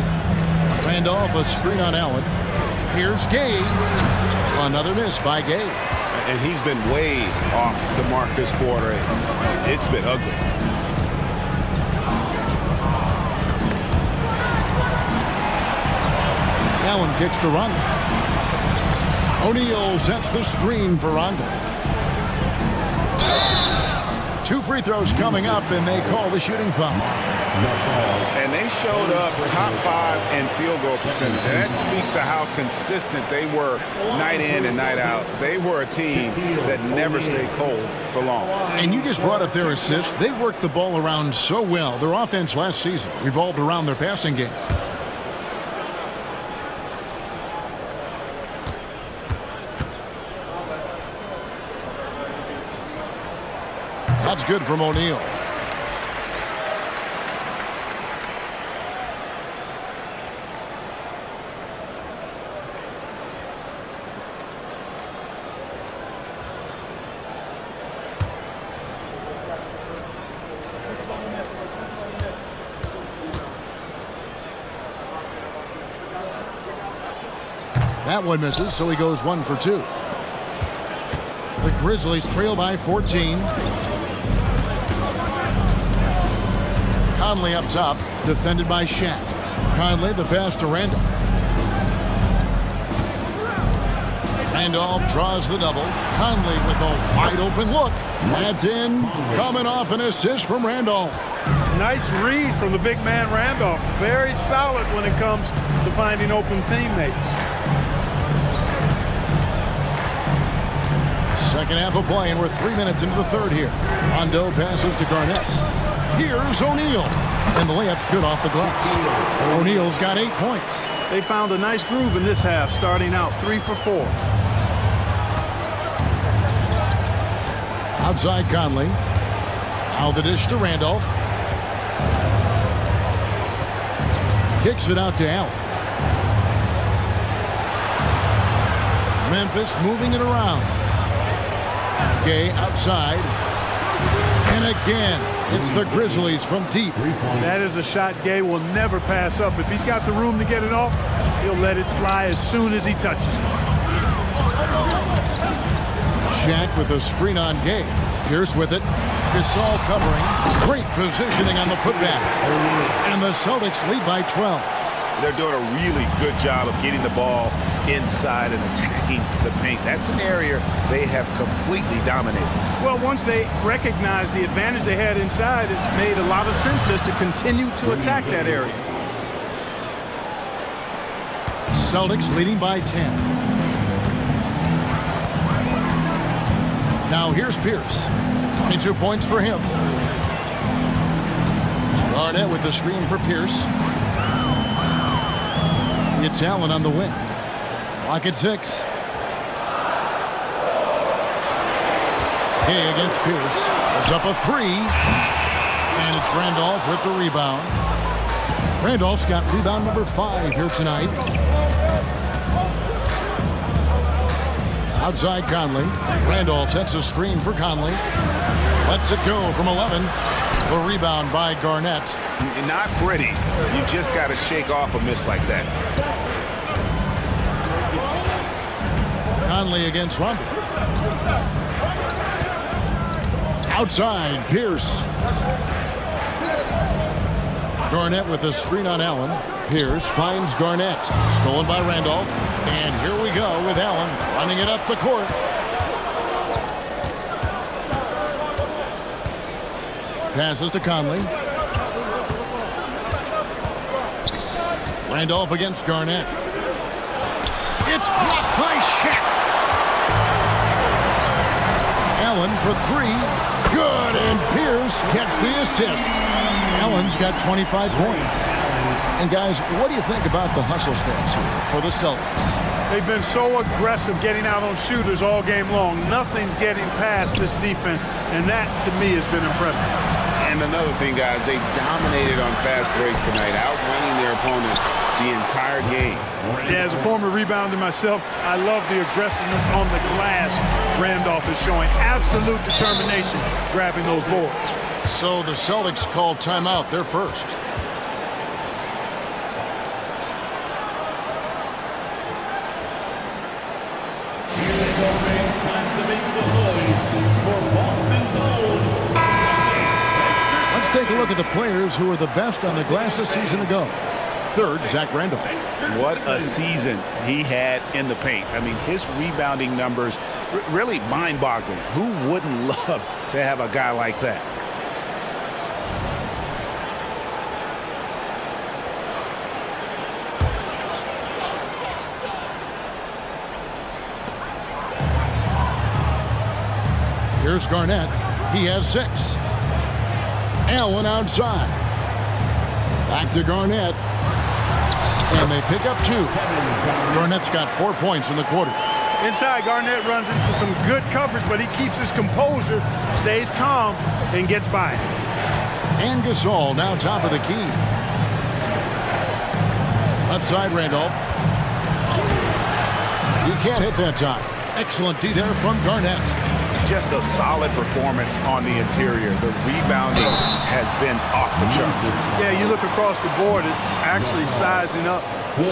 Speaker 1: Randolph a screen on Allen. Here's Gay. Another miss by Gay.
Speaker 7: And he's been way off the mark this quarter. It's been ugly.
Speaker 1: Allen kicks to Rondo. O'Neal sets the screen for Rondo. 2 free throws coming up, and they call the shooting foul.
Speaker 7: And they showed up top 5 in field goal percentage. And that speaks to how consistent they were night in and night out. They were a team that never stayed cold for long.
Speaker 1: And you just brought up their assists. They worked the ball around so well. Their offense last season revolved around their passing game. That's good from O'Neal. That one misses, so he goes 1 for 2. The Grizzlies trail by 14. Conley up top, defended by Shaq. Conley the pass to Randolph. Randolph draws the double. Conley with a wide open look. That's in. Coming off an assist from Randolph.
Speaker 2: Nice read from the big man Randolph. Very solid when it comes to finding open teammates.
Speaker 1: Second half of play, and we're 3 minutes into the third here. Rondo passes to Garnett. Here's O'Neal. And the layup's good off the glass. O'Neal's got 8 points.
Speaker 2: They found a nice groove in this half, starting out 3 for 4.
Speaker 1: Outside Conley. Now the dish to Randolph. Kicks it out to Allen. Memphis moving it around. Gay outside. And again, it's the Grizzlies from deep.
Speaker 2: That is a shot Gay will never pass up. If he's got the room to get it off, he'll let it fly as soon as he touches it.
Speaker 1: Shaq with a screen on Gay. Pierce with it. Gasol covering. Great positioning on the putback. And the Celtics lead by 12.
Speaker 7: They're doing a really good job of getting the ball inside and attacking the paint. That's an area they have completely dominated.
Speaker 2: Well, once they recognized the advantage they had inside, it made a lot of sense just to continue to attack that area.
Speaker 1: Celtics leading by 10. Now here's Pierce. 22 points for him. Garnett with the screen for Pierce. It's Allen on the wing. Clock at 6. Hay against Pierce. It's up a 3. And it's Randolph with the rebound. Randolph's got rebound number 5 here tonight. Outside Conley. Randolph sets a screen for Conley. Lets it go from 11. The rebound by Garnett.
Speaker 7: Not pretty. You just got to shake off a miss like that.
Speaker 1: Conley against Rondo. Outside, Pierce. Garnett with a screen on Allen. Pierce finds Garnett. Stolen by Randolph. And here we go with Allen running it up the court. Passes to Conley. Randolph against Garnett. It's blocked by Shaq. Allen for 3. Good, and Pierce gets the assist. Allen's got 25 points. And guys, what do you think about the hustle stats here for the Celtics?
Speaker 2: They've been so aggressive getting out on shooters all game long. Nothing's getting past this defense, and that, to me, has been impressive.
Speaker 7: And another thing, guys, they dominated on fast breaks tonight, outrunning their opponent the entire game.
Speaker 2: Yeah, as a former rebounder myself, I love the aggressiveness on the glass. Randolph is showing absolute determination grabbing those boards.
Speaker 1: So the Celtics call timeout. They're first. Let's take a look at the players who were the best on the glass a season ago. Third, Zach Randolph.
Speaker 7: What a season he had in the paint. I mean, his rebounding numbers, really mind-boggling. Who wouldn't love to have a guy like that?
Speaker 1: Here's Garnett. He has 6. Allen outside. Back to Garnett. And they pick up 2. Garnett's got 4 points in the quarter.
Speaker 2: Inside, Garnett runs into some good coverage, but he keeps his composure, stays calm, and gets by it.
Speaker 1: And Gasol now top of the key. Left side, Randolph. He can't hit that time. Excellent D there from Garnett.
Speaker 7: just a solid performance on the interior. The rebounding has been off the charts.
Speaker 2: Yeah, you look across the board, it's actually sizing up,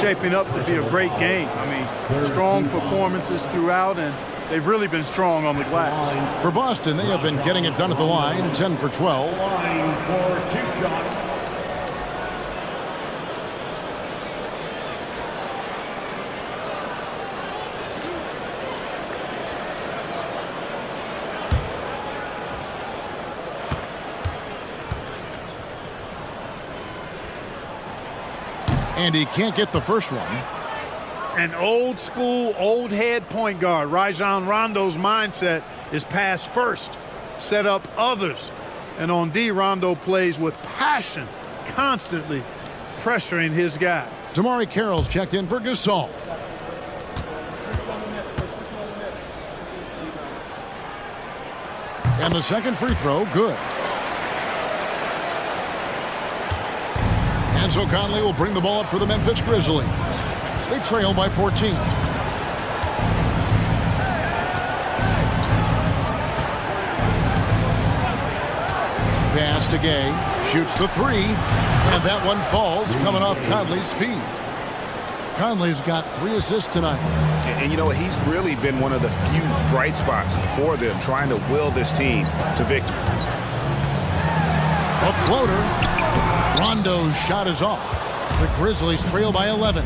Speaker 2: shaping up to be a great game. I mean, strong performances throughout, and they've really been strong on the glass.
Speaker 1: For Boston, they have been getting it done at the line, 10 for 12.
Speaker 4: Line for 2 shots.
Speaker 1: And he can't get the first one.
Speaker 2: An old school, old head point guard. Rajon Rondo's mindset is pass first, set up others. And on D, Rondo plays with passion, constantly pressuring his guy.
Speaker 1: Damari Carroll's checked in for Gasol. And the second free throw, good. And so Conley will bring the ball up for the Memphis Grizzlies. They trail by 14. Pass to Gay. Shoots the three. And that one falls coming off Conley's feet. Conley's got 3 assists tonight.
Speaker 7: And you know, he's really been one of the few bright spots for them, trying to will this team to victory.
Speaker 1: A floater. Rondo's shot is off. The Grizzlies trail by 11.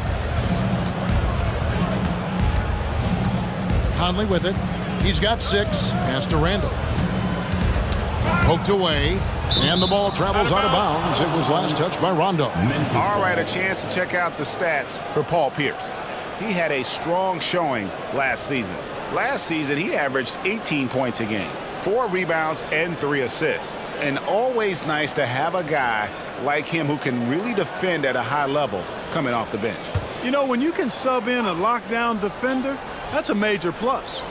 Speaker 1: Conley with it. He's got 6. Pass to Randall. Poked away. And the ball travels out of bounds. It was last touched by Rondo.
Speaker 7: All right, a chance to check out the stats for Paul Pierce. He had a strong showing last season. Last season, he averaged 18 points a game, 4 rebounds, and 3 assists. And always nice to have a guy like him who can really defend at a high level coming off the bench.
Speaker 2: You know, when you can sub in a lockdown defender, that's a major plus.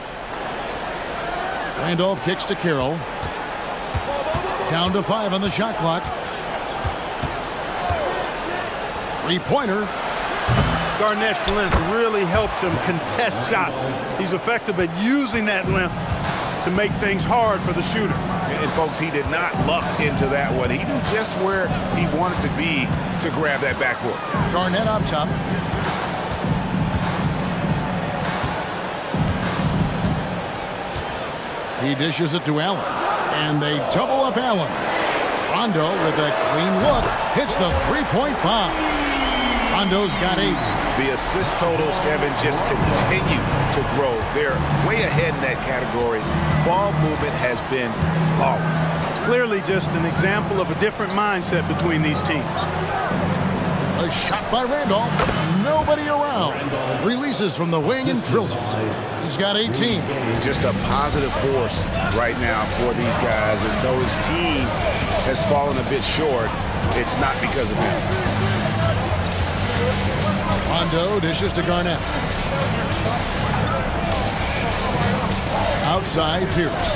Speaker 1: Randolph kicks to Carroll. Down to 5 on the shot clock. 3-pointer.
Speaker 2: Garnett's length really helps him contest shots. He's effective at using that length to make things hard for the shooter.
Speaker 7: And folks, he did not luck into that one. He knew just where he wanted to be to grab that backboard.
Speaker 1: Garnett up top. He dishes it to Allen. And they double up Allen. Rondo with a clean look hits the 3-point bomb. Rondo's got 8.
Speaker 7: The assist totals, Kevin, just continue to grow. They're way ahead in that category. Ball movement has been flawless.
Speaker 2: Clearly just an example of a different mindset between these teams.
Speaker 1: A shot by Randolph. Nobody around. Releases from the wing and drills it. He's got 18.
Speaker 7: Just a positive force right now for these guys. And though his team has fallen a bit short, it's not because of him.
Speaker 1: Rondo dishes to Garnett. Outside Pierce.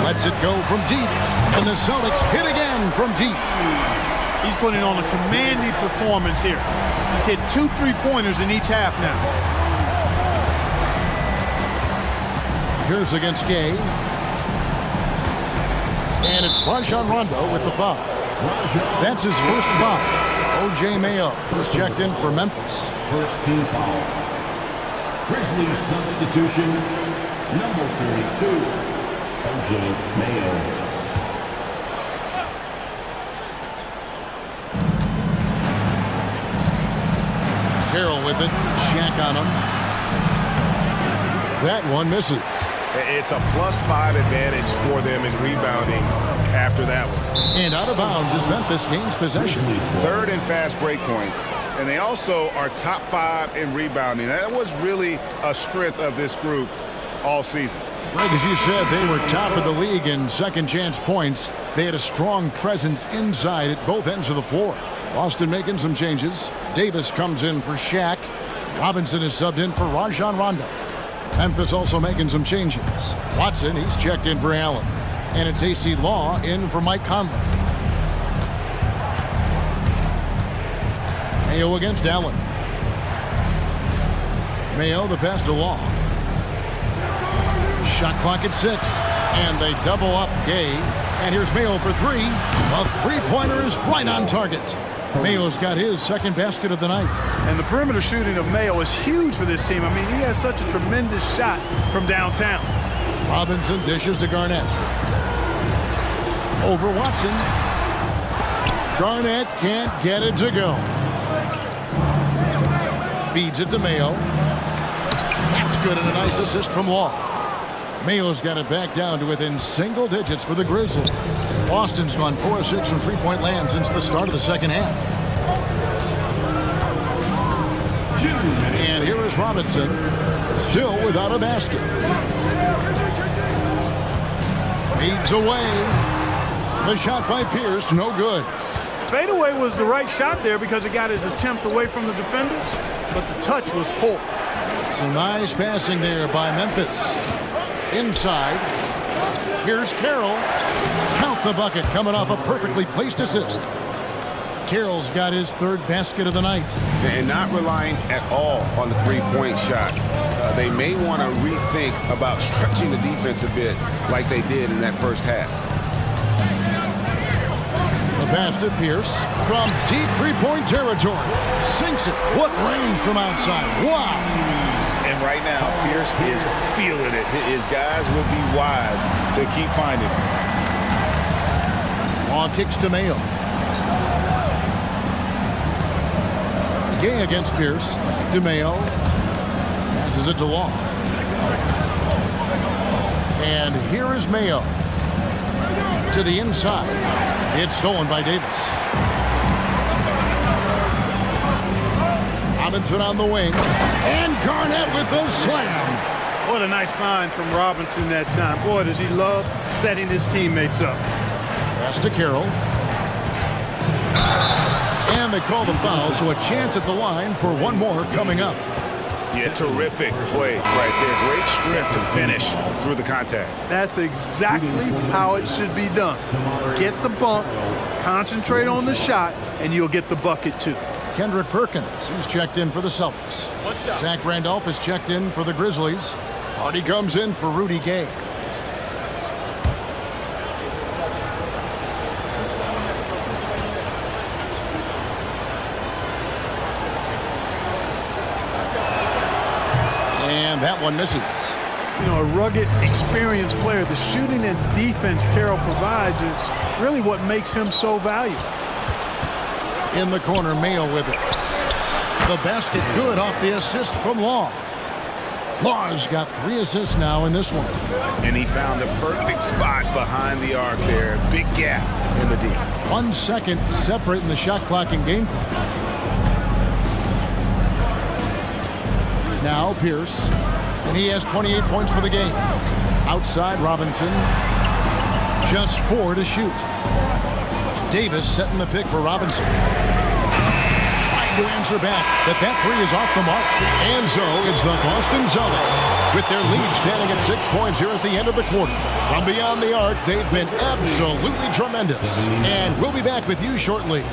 Speaker 1: Lets it go from deep. And the Celtics hit again from deep.
Speaker 2: He's putting on a commanding performance here. He's hit 2 3-pointers in each half now.
Speaker 1: Pierce against Gay. And it's Rajon Rondo with the foul. That's his first foul. O.J. Mayo was checked in for Memphis.
Speaker 4: First team foul. Grizzlies substitution, number 32, O.J. Mayo.
Speaker 1: Carroll with it. Shaq on him. That one misses.
Speaker 7: It's a +5 advantage for them in rebounding after that one.
Speaker 1: And out of bounds as Memphis gains possession.
Speaker 7: 3rd in fast break points. And they also are top 5 in rebounding. That was really a strength of this group all season.
Speaker 1: Greg, as you said, they were top of the league in second chance points. They had a strong presence inside at both ends of the floor. Boston making some changes. Davis comes in for Shaq. Robinson is subbed in for Rajon Rondo. Memphis also making some changes. Watson, he's checked in for Allen. And it's AC Law in for Mike Conley. Mayo against Allen. Mayo, the pass to Law. Shot clock at 6. And they double up Gay. And here's Mayo for 3. A three-pointer is right on target. Mayo's got his second basket of the night.
Speaker 2: And the perimeter shooting of Mayo is huge for this team. I mean, he has such a tremendous shot from downtown.
Speaker 1: Robinson dishes to Garnett. Over Watson. Garnett can't get it to go. Feeds it to Mayo. That's good, and a nice assist from Law. Mayo's got it back down to within single digits for the Grizzlies. Boston's gone 4-6 from three-point land since the start of the second half. And here is Robinson, still without a basket. Fades away. The shot by Pierce, no good.
Speaker 2: Fadeaway was the right shot there because it got his attempt away from the defenders, but the touch was poor.
Speaker 1: Some nice passing there by Memphis. Inside. Here's Carroll. Count the bucket coming off a perfectly placed assist. Carroll's got his third basket of the night.
Speaker 7: And not relying at all on the three-point shot. They may want to rethink about stretching the defense a bit like they did in that first half.
Speaker 1: The pass to Pierce from deep three-point territory. Sinks it. What range from outside. Wow.
Speaker 3: And right now, Pierce is feeling it. His guys will be wise to keep finding him.
Speaker 1: Law kicks to Mayo. Gay against Pierce. DeMayo passes it to Law. And here is Mayo. To the inside. It's stolen by Davis. Robinson on the wing. And Garnett with the slam.
Speaker 2: What a nice find from Robinson that time. Boy, does he love setting his teammates up.
Speaker 1: Pass to Carroll. And they call the foul, so a chance at the line for one more coming up.
Speaker 3: Yeah, terrific play right there. Great strength to finish through the contact.
Speaker 2: That's exactly how it should be done. Get the bump, concentrate on the shot, and you'll get the bucket too.
Speaker 1: Kendrick Perkins, he's checked in for the Celtics. Zach Randolph is checked in for the Grizzlies. Hardy comes in for Rudy Gay. And that one misses.
Speaker 2: You know, a rugged, experienced player. The shooting and defense Carroll provides is really what makes him so valuable.
Speaker 1: In the corner, Mayo with it. The basket good off the assist from Law. Law's got 3 assists now in this one.
Speaker 3: And he found the perfect spot behind the arc there. Big gap in the D.
Speaker 1: 1 second separating the shot clock and game clock. Now Pierce, and he has 28 points for the game. Outside Robinson, just 4 to shoot. Davis setting the pick for Robinson. Trying to answer back, but that 3 is off the mark. And so it's the Boston Celtics with their lead standing at 6 points here at the end of the quarter. From beyond the arc, they've been absolutely tremendous. And we'll be back with you shortly.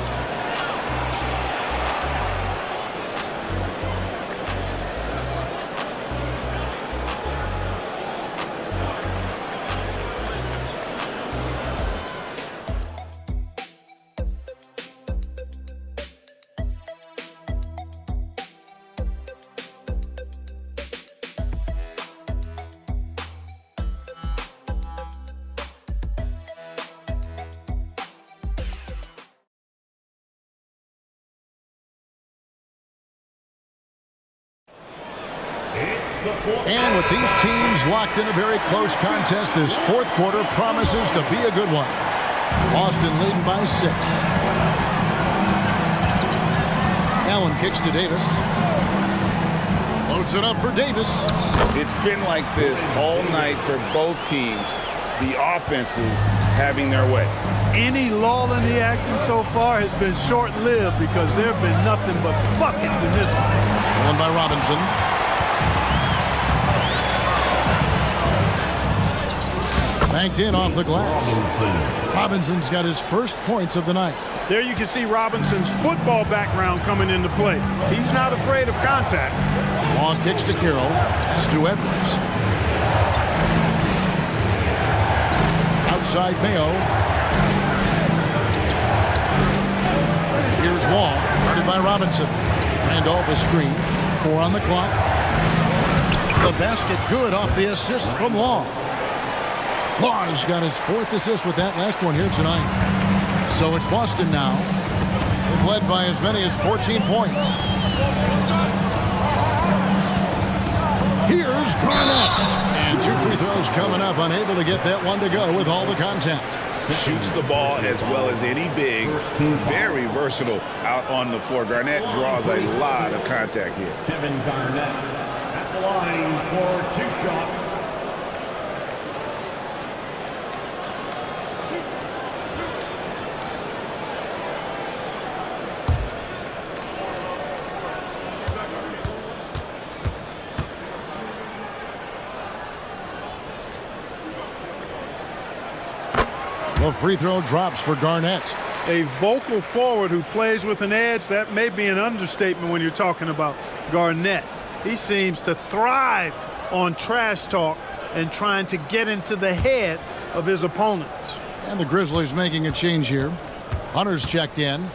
Speaker 1: And with these teams locked in a very close contest, this fourth quarter promises to be a good one. Boston leading by 6. Allen kicks to Davis. Loads it up for Davis.
Speaker 3: It's been like this all night for both teams. The offenses having their way.
Speaker 2: Any lull in the action so far has been short-lived because there have been nothing but buckets in this one.
Speaker 1: Stolen by Robinson. Banked in off the glass. Robinson's got his first points of the night.
Speaker 2: There you can see Robinson's football background coming into play. He's not afraid of contact.
Speaker 1: Long kicks to Carroll. Pass to Edwards. side Mayo. Here's Wall, guarded by Robinson. Randolph a screen. 4 on the clock. The basket good off the assist from Law. Law's got his 4th assist with that last one here tonight. So it's Boston now. They've led by as many as 14 points. Here's Garnett. And 2 free throws coming up, unable to get that one to go with all the contact.
Speaker 3: Shoots the ball as well as any big. Very versatile out on the floor. Garnett draws a lot of contact here.
Speaker 4: Kevin Garnett at the line for 2 shots.
Speaker 1: The free throw drops for Garnett.
Speaker 2: A vocal forward who plays with an edge, that may be an understatement when you're talking about Garnett. He seems to thrive on trash talk and trying to get into the head of his opponents.
Speaker 1: And the Grizzlies making a change here. Hunter's checked in.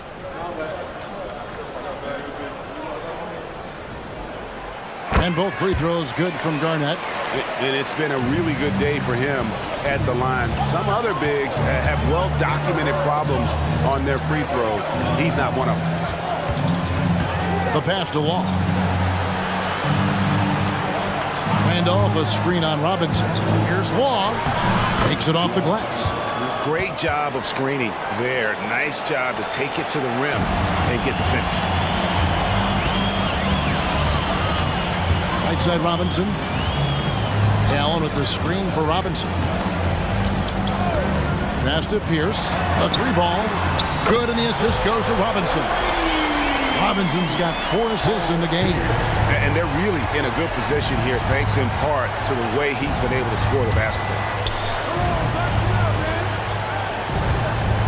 Speaker 1: And both free throws good from Garnett.
Speaker 7: And it's been a really good day for him at the line. Some other bigs have well-documented problems on their free throws. He's not one of them.
Speaker 1: The pass to Law. Randolph, a screen on Robinson. Here's Law. Takes it off the glass.
Speaker 7: Great job of screening there. Nice job to take it to the rim and get the finish.
Speaker 1: Right side Robinson. Allen with the screen for Robinson. Pass to Pierce. A 3-ball. Good, and the assist goes to Robinson. Robinson's got 4 assists in the game.
Speaker 7: And they're really in a good position here, thanks in part to the way he's been able to score the basketball.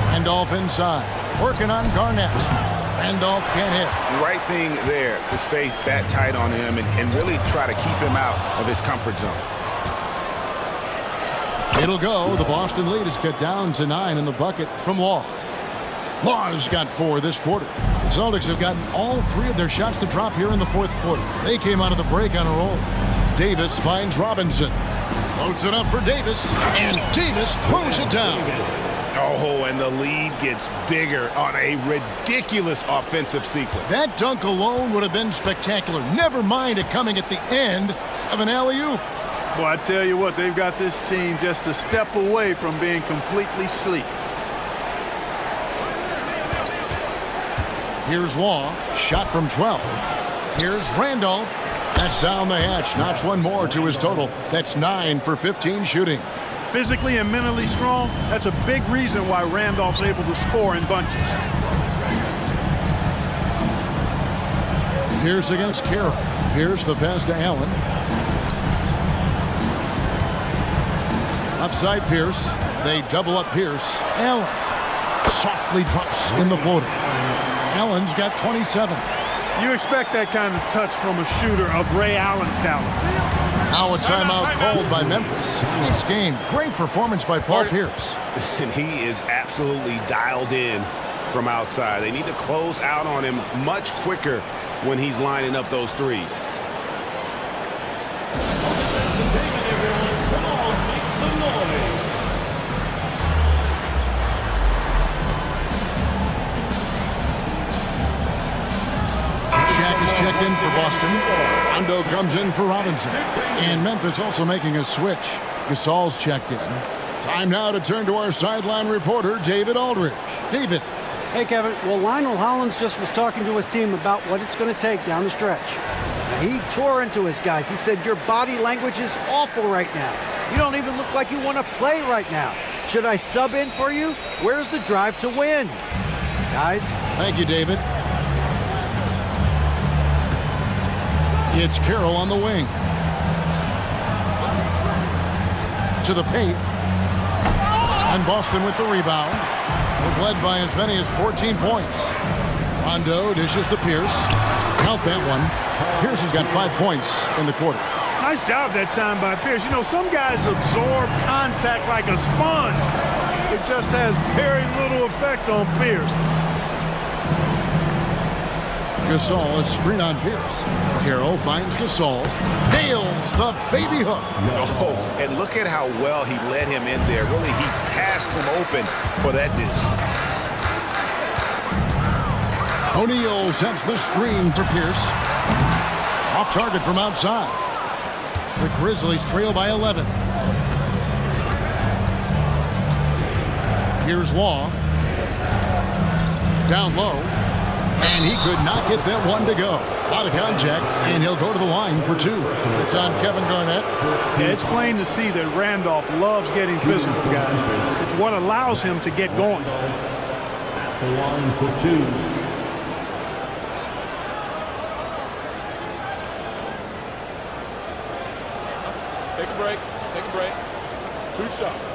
Speaker 1: Randolph inside. Working on Garnett. Randolph can't hit.
Speaker 7: The right thing there to stay that tight on him and really try to keep him out of his comfort zone.
Speaker 1: It'll go. The Boston lead is cut down to 9 in the bucket from Law. Law's got 4 this quarter. The Celtics have gotten all 3 of their shots to drop here in the 4th quarter. They came out of the break on a roll. Davis finds Robinson. Loads it up for Davis, and Davis throws it down.
Speaker 7: Oh, and the lead gets bigger on a ridiculous offensive sequence.
Speaker 1: That dunk alone would have been spectacular. Never mind it coming at the end of an alley-oop.
Speaker 2: Well, I tell you what, they've got this team just a step away from being completely asleep.
Speaker 1: Here's Law, shot from 12. Here's Randolph. That's down the hatch, notch 1 more to his total. That's 9 for 15 shooting.
Speaker 2: Physically and mentally strong, that's a big reason why Randolph's able to score in bunches.
Speaker 1: Pierce against Carroll. Pierce the pass to Allen. Offside Pierce. They double up Pierce. Allen softly drops in the floater. Allen's got 27.
Speaker 2: You expect that kind of touch from a shooter of Ray Allen's caliber.
Speaker 1: Now a timeout called by Memphis. Next game, great performance by Paul Pierce.
Speaker 7: And he is absolutely dialed in from outside. They need to close out on him much quicker when he's lining up those threes.
Speaker 1: Is checked in for Boston. Rondo comes in for Robinson. And Memphis also making a switch. Gasol's checked in. Time now to turn to our sideline reporter, David Aldridge. David.
Speaker 8: Hey, Kevin. Well, Lionel Hollins just was talking to his team about what it's going to take down the stretch. Now, he tore into his guys. He said, your body language is awful right now. You don't even look like you want to play right now. Should I sub in for you? Where's the drive to win? Guys?
Speaker 1: Thank you, David. It's Carroll on the wing. To the paint. And Boston with the rebound. They've led by as many as 14 points. Rondo dishes to Pierce. Count that one. Pierce has got 5 points in the quarter.
Speaker 2: Nice job that time by Pierce. You know, some guys absorb contact like a sponge. it just has very little effect on Pierce.
Speaker 1: Gasol, a screen on Pierce. Carroll finds Gasol. Nails the baby hook.
Speaker 7: Oh, and look at how well he led him in there. Really, he passed him open for that dish.
Speaker 1: O'Neal sets the screen for Pierce. Off target from outside. The Grizzlies trail by 11. Here's Law. Down low. And he could not get that one to go. Out of contact, and he'll go to the line for two. It's on Kevin Garnett.
Speaker 2: Yeah, it's plain to see that Randolph loves getting physical, guys. It's what allows him to get going.
Speaker 4: At the line for two.
Speaker 5: Take a break. Take a break. 2 shots.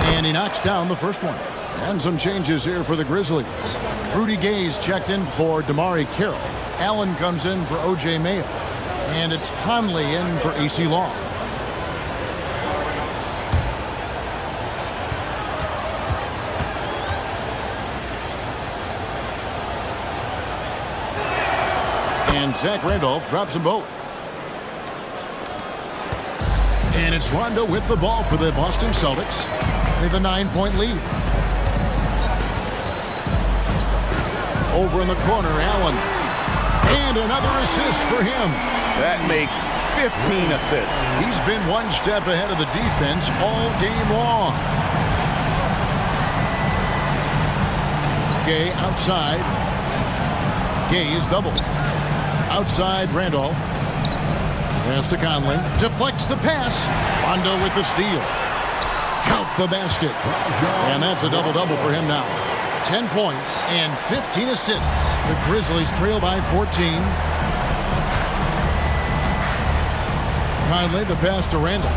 Speaker 1: And he knocks down the first one. And some changes here for the Grizzlies. Rudy Gay's checked in for Damari Carroll. Allen comes in for O.J. Mayo. And it's Conley in for A.C. Long. And Zach Randolph drops them both. And it's Rondo with the ball for the Boston Celtics. They have a 9-point lead. Over in the corner, Allen. And another assist for him.
Speaker 7: That makes 15 assists.
Speaker 1: He's been one step ahead of the defense all game long. Gay outside. Gay is doubled. Outside, Randolph. Pass to Conley. Deflects the pass. Rondo with the steal. Count the basket. And that's a double-double for him now. 10 points and 15 assists. The Grizzlies trail by 14. Conley, the pass to Randall.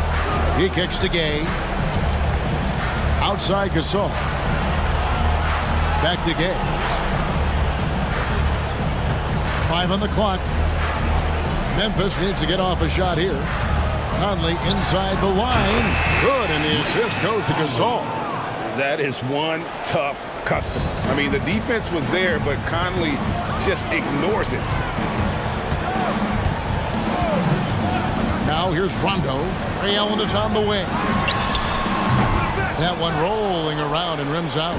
Speaker 1: He kicks to Gay. Outside Gasol. Back to Gay. 5 on the clock. Memphis needs to get off a shot here. Conley inside the line. Good, and the assist goes to Gasol.
Speaker 7: That is one tough customer. I mean, the defense was there, but Conley just ignores it.
Speaker 1: Now here's Rondo. Ray Allen is on the wing. That one rolling around and rims out.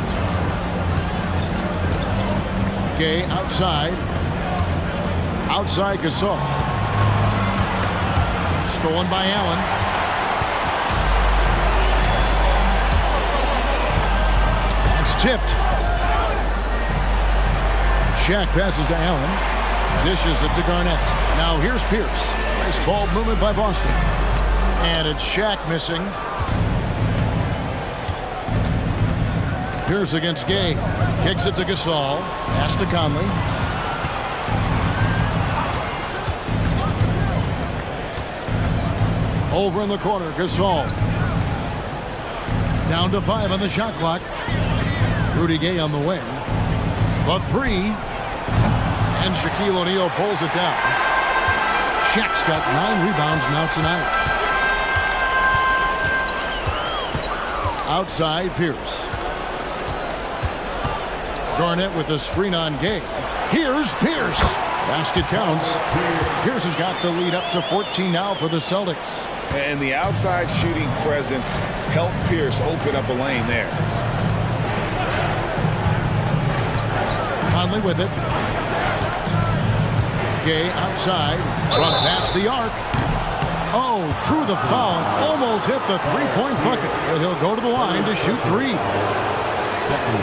Speaker 1: Gay outside. Outside Gasol. Stolen by Allen. It's tipped. Shaq passes to Allen. Dishes it to Garnett. Now here's Pierce. Nice ball movement by Boston. And it's Shaq missing. Pierce against Gay. Kicks it to Gasol. Pass to Conley. Over in the corner, Gasol. Down to 5 on the shot clock. Rudy Gay on the wing. The 3. And Shaquille O'Neal pulls it down. Shaq's got 9 rebounds now tonight. Outside, Pierce. Garnett with a screen on Gay. Here's Pierce. Basket counts. Pierce has got the lead up to 14 now for the Celtics.
Speaker 7: And the outside shooting presence helped Pierce open up a lane there.
Speaker 1: Conley with it. Gay outside. Drunk past the arc. Oh, drew the foul. Almost hit the three-point bucket. And he'll go to the line to shoot 3.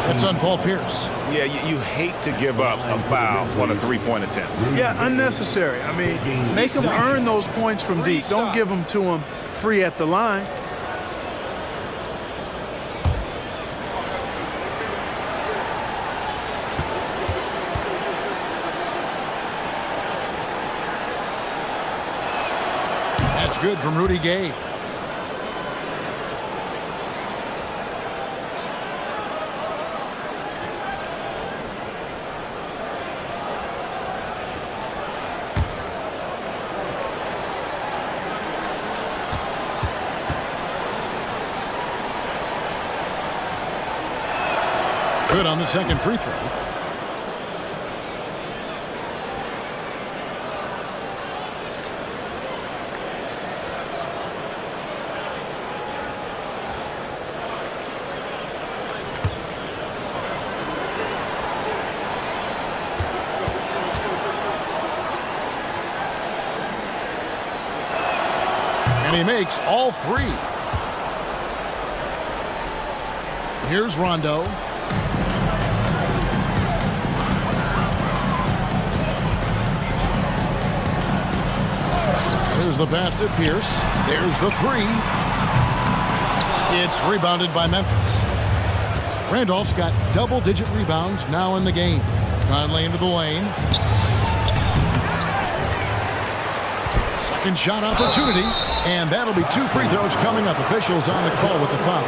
Speaker 1: It's on Paul Pierce.
Speaker 7: Yeah, you hate to give up a foul on a three-point attempt.
Speaker 2: Yeah, unnecessary. I mean, make them earn those points from deep. Don't give them to them free at the line.
Speaker 1: That's good from Rudy Gay. Good on the second free throw. And he makes all three. Here's Rondo. There's the pass to Pierce. There's the three. It's rebounded by Memphis. Randolph's got double-digit rebounds now in the game. Conley into the lane. Second shot opportunity, and that'll be 2 free throws coming up. Officials on the call with the foul.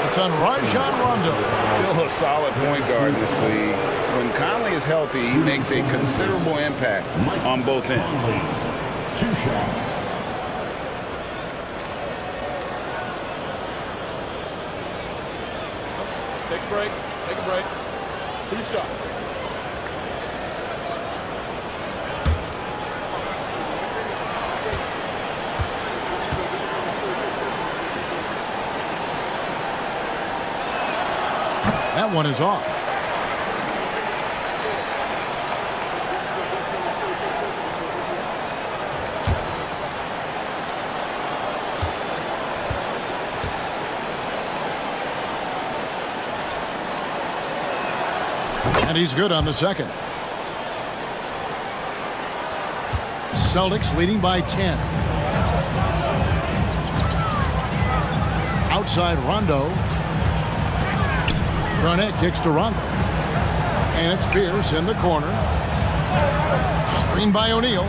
Speaker 1: It's on Rajon Rondo.
Speaker 7: Still a solid point guard in this league. When Conley is healthy, he makes a considerable impact on both ends.
Speaker 4: 2 shots.
Speaker 5: Take a break. Take a break. 2 shots.
Speaker 1: That one is off. And he's good on the second. Celtics leading by 10. Outside Rondo. Garnett kicks to Rondo. And it's Pierce in the corner. Screen by O'Neal.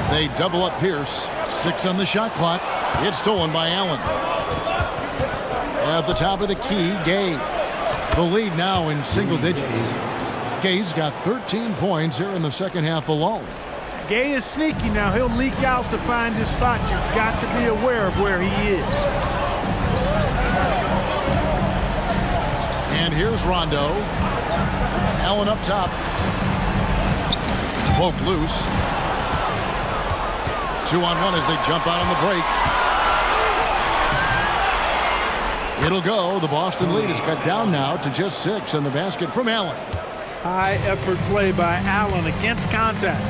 Speaker 1: They double up Pierce. 6 on the shot clock. It's stolen by Allen. At the top of the key, Gay. The lead now in single digits. Gay's got 13 points here in the second half alone.
Speaker 2: Gay is sneaky now. He'll leak out to find his spot. You've got to be aware of where he is.
Speaker 1: And here's Rondo. Allen up top. Poked loose. 2-on-1 as they jump out on the break. It'll go. The Boston lead is cut down now to just 6 in the basket from Allen.
Speaker 2: High effort play by Allen against contact.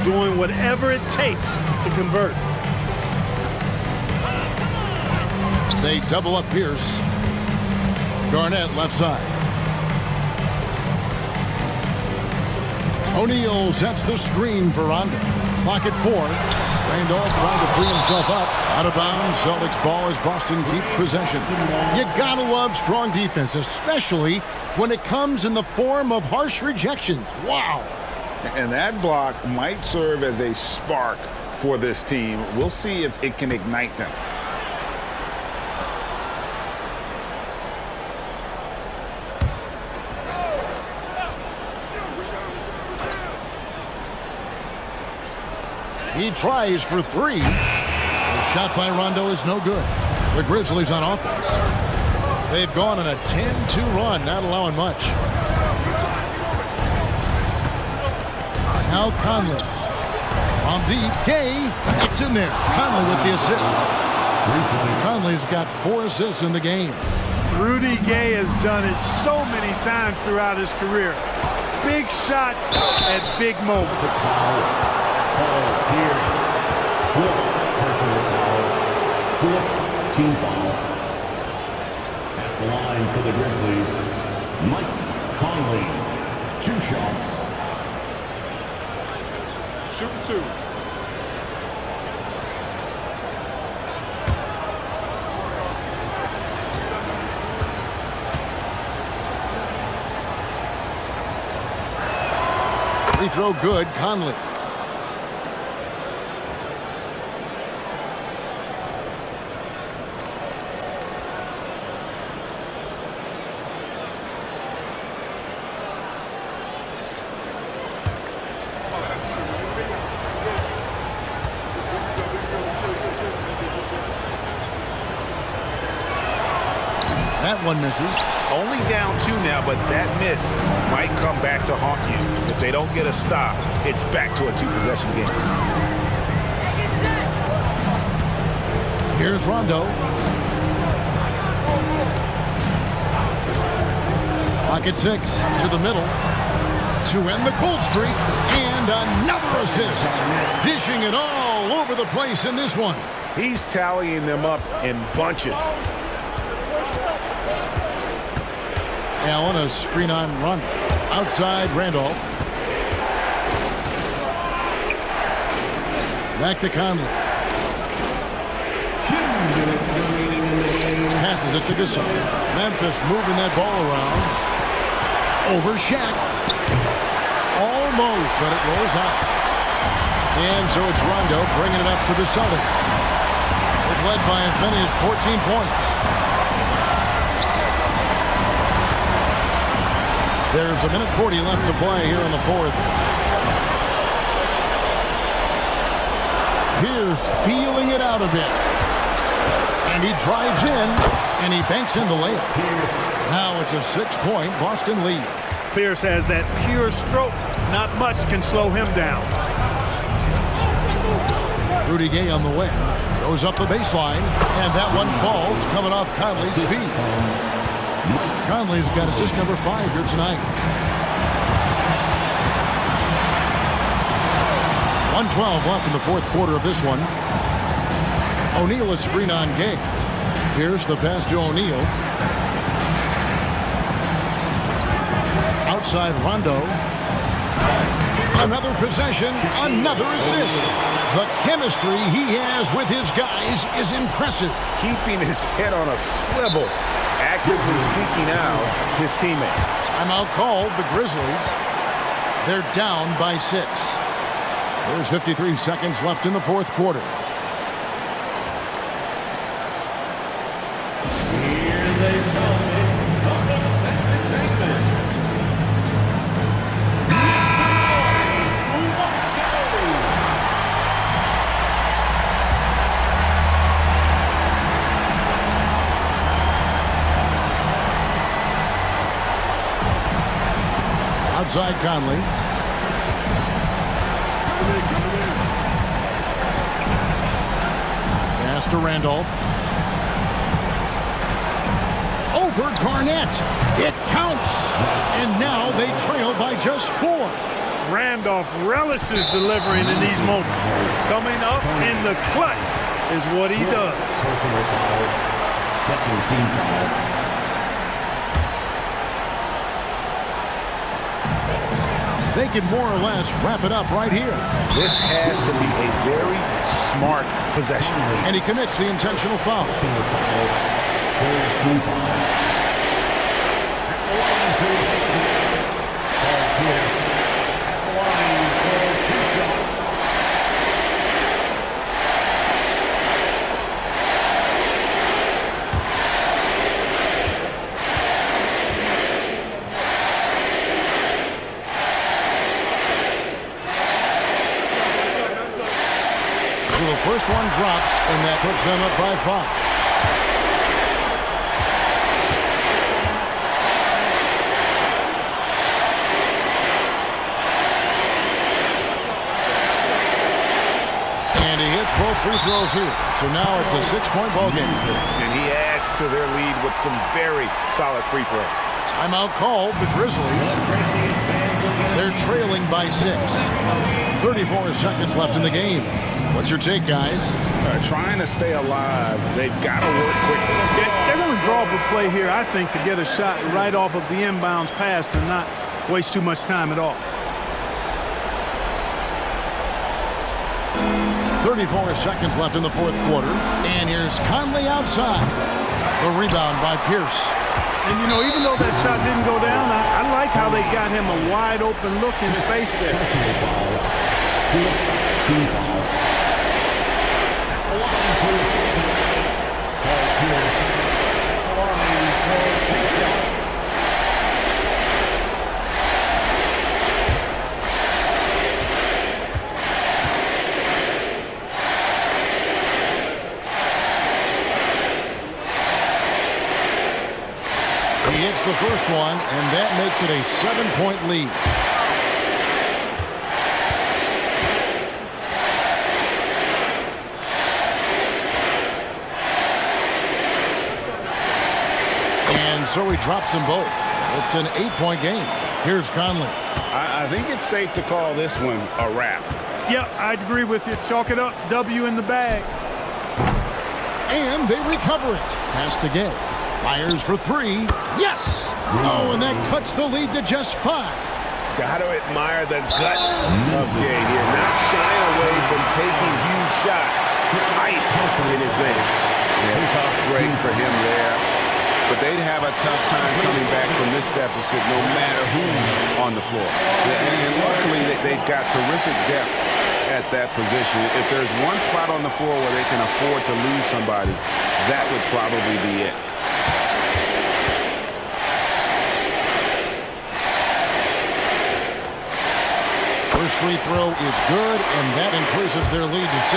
Speaker 2: Doing whatever it takes to convert.
Speaker 1: They double up Pierce. Garnett left side. O'Neal sets the screen for Rondo. Clock at 4. Randolph trying to free himself up. Out of bounds. Celtics ball as Boston keeps possession. You gotta love strong defense, especially when it comes in the form of harsh rejections. Wow.
Speaker 7: And that block might serve as a spark for this team. We'll see if it can ignite them.
Speaker 1: He tries for 3. The shot by Rondo is no good. The Grizzlies on offense. They've gone on a 10-2 run, not allowing much. Now Conley. From deep, Gay. That's in there. Conley with the assist. Conley's got 4 assists in the game.
Speaker 2: Rudy Gay has done it so many times throughout his career. Big shots at big moments.
Speaker 4: Paul Pierce. 4th personal foul. 4th team foul. At the line for the Grizzlies, Mike Conley. 2 shots.
Speaker 5: Shooting 2.
Speaker 1: Free throw good, Conley. That one misses.
Speaker 7: Only down 2 now, but that miss might come back to haunt you. If they don't get a stop, it's back to a 2-possession game.
Speaker 1: Here's Rondo. Pocket 6 to the middle to end the cold streak, and another assist. Dishing it all over the place in this one.
Speaker 7: He's tallying them up in bunches.
Speaker 1: Allen, a screen on Rondo. Outside Randolph. Back to Conley. Passes it to Gasol. Memphis moving that ball around. Over Shaq. Almost, but it rolls out. And so it's Rondo bringing it up for the Celtics. They've led by as many as 14 points. There's a minute 40 left to play here in the fourth. Pierce feeling it out a bit. And he drives in, and he banks in the layup. Now it's a 6-point Boston lead.
Speaker 2: Pierce has that pure stroke. Not much can slow him down.
Speaker 1: Rudy Gay on the wing. Goes up the baseline, and that one falls coming off Conley's feet. Conley's got assist number 5 here tonight. 1:12 left in the fourth quarter of this one. O'Neal is screen on Gay. Here's the pass to O'Neal. Outside Rondo. Another possession, another assist. The chemistry he has with his guys is impressive.
Speaker 7: Keeping his head on a swivel, actively seeking out his teammate.
Speaker 1: Timeout called, the Grizzlies. They're down by 6. There's 53 seconds left in the fourth quarter. Outside Conley. Pass to Randolph. Over Garnett. It counts. And now they trail by just 4.
Speaker 2: Randolph relishes delivering in these moments. Coming up in the clutch is what he does.
Speaker 4: Second team foul.
Speaker 1: They can more or less wrap it up right here.
Speaker 7: This has to be a very smart possession.
Speaker 1: And he commits the intentional foul. So the first one drops, and that puts them up by 5. And he hits both free throws here. So now it's a 6-point ball game.
Speaker 7: And he adds to their lead with some very solid free throws.
Speaker 1: Timeout called, the Grizzlies. They're trailing by 6. 34 seconds left in the game. What's your take, guys?
Speaker 7: Trying to stay alive, they've got to work quickly.
Speaker 2: They're going to draw up a play here, I think, to get a shot right off of the inbounds pass to not waste too much time at all.
Speaker 1: 34 seconds left in the fourth quarter. And here's Conley outside. The rebound by Pierce.
Speaker 2: And, you know, even though that shot didn't go down, I like how they got him a wide open look in space there.
Speaker 1: He hits the first one, and that makes it a 7-point lead. And so he drops them both. It's an 8-point game. Here's Conley.
Speaker 7: I think it's safe to call this one a wrap.
Speaker 2: Yep, I'd agree with you. Chalk it up. W in the bag.
Speaker 1: And they recover it. Pass to Gay. Fires for 3. Yes! Oh, and that cuts the lead to just 5.
Speaker 7: Got to admire the guts of Gay here. Not shying away from taking huge shots. Ice in his veins. Yeah, tough break for him there. But they'd have a tough time coming back from this deficit no matter who's on the floor. And luckily, they've got terrific depth at that position. If there's one spot on the floor where they can afford to lose somebody, that would probably be it.
Speaker 1: First free throw is good, and that increases their lead to 6.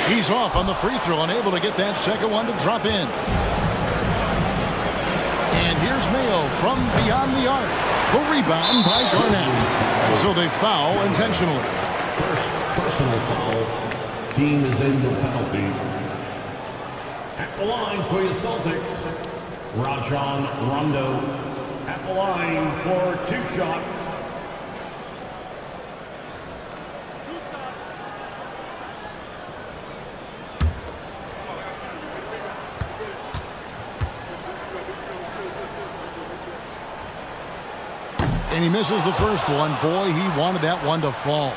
Speaker 1: He's off on the free throw, unable to get that second one to drop in. And here's Mayo from beyond the arc. The rebound by Garnett. So they foul intentionally.
Speaker 4: First personal foul. Team is in the penalty. At the line for your Celtics, Rajon Rondo. At the line for 2 shots.
Speaker 1: And he misses the first one. Boy, he wanted that one to fall.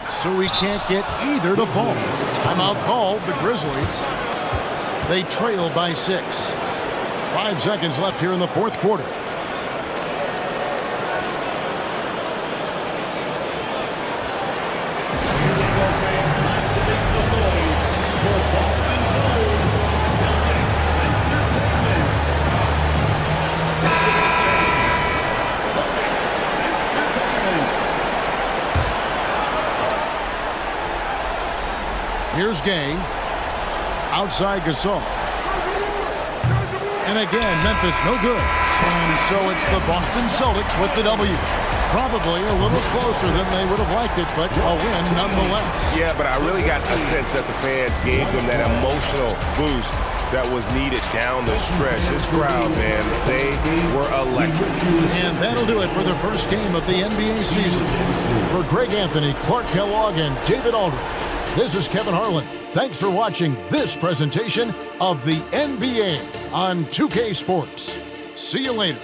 Speaker 1: So he can't get either to fall. Timeout called, the Grizzlies. They trail by 6. 5 seconds left here in the fourth quarter. Here's Gay. Outside Gasol. And again, Memphis no good. And so it's the Boston Celtics with the W. Probably a little closer than they would have liked it, but a win nonetheless.
Speaker 7: Yeah, but I really got a sense that the fans gave them that emotional boost that was needed down the stretch. This crowd, man, they were electric.
Speaker 1: And that'll do it for the first game of the NBA season. For Greg Anthony, Clark Kellogg, and David Aldridge, this is Kevin Harlan. Thanks for watching this presentation of the NBA on 2K Sports. See you later.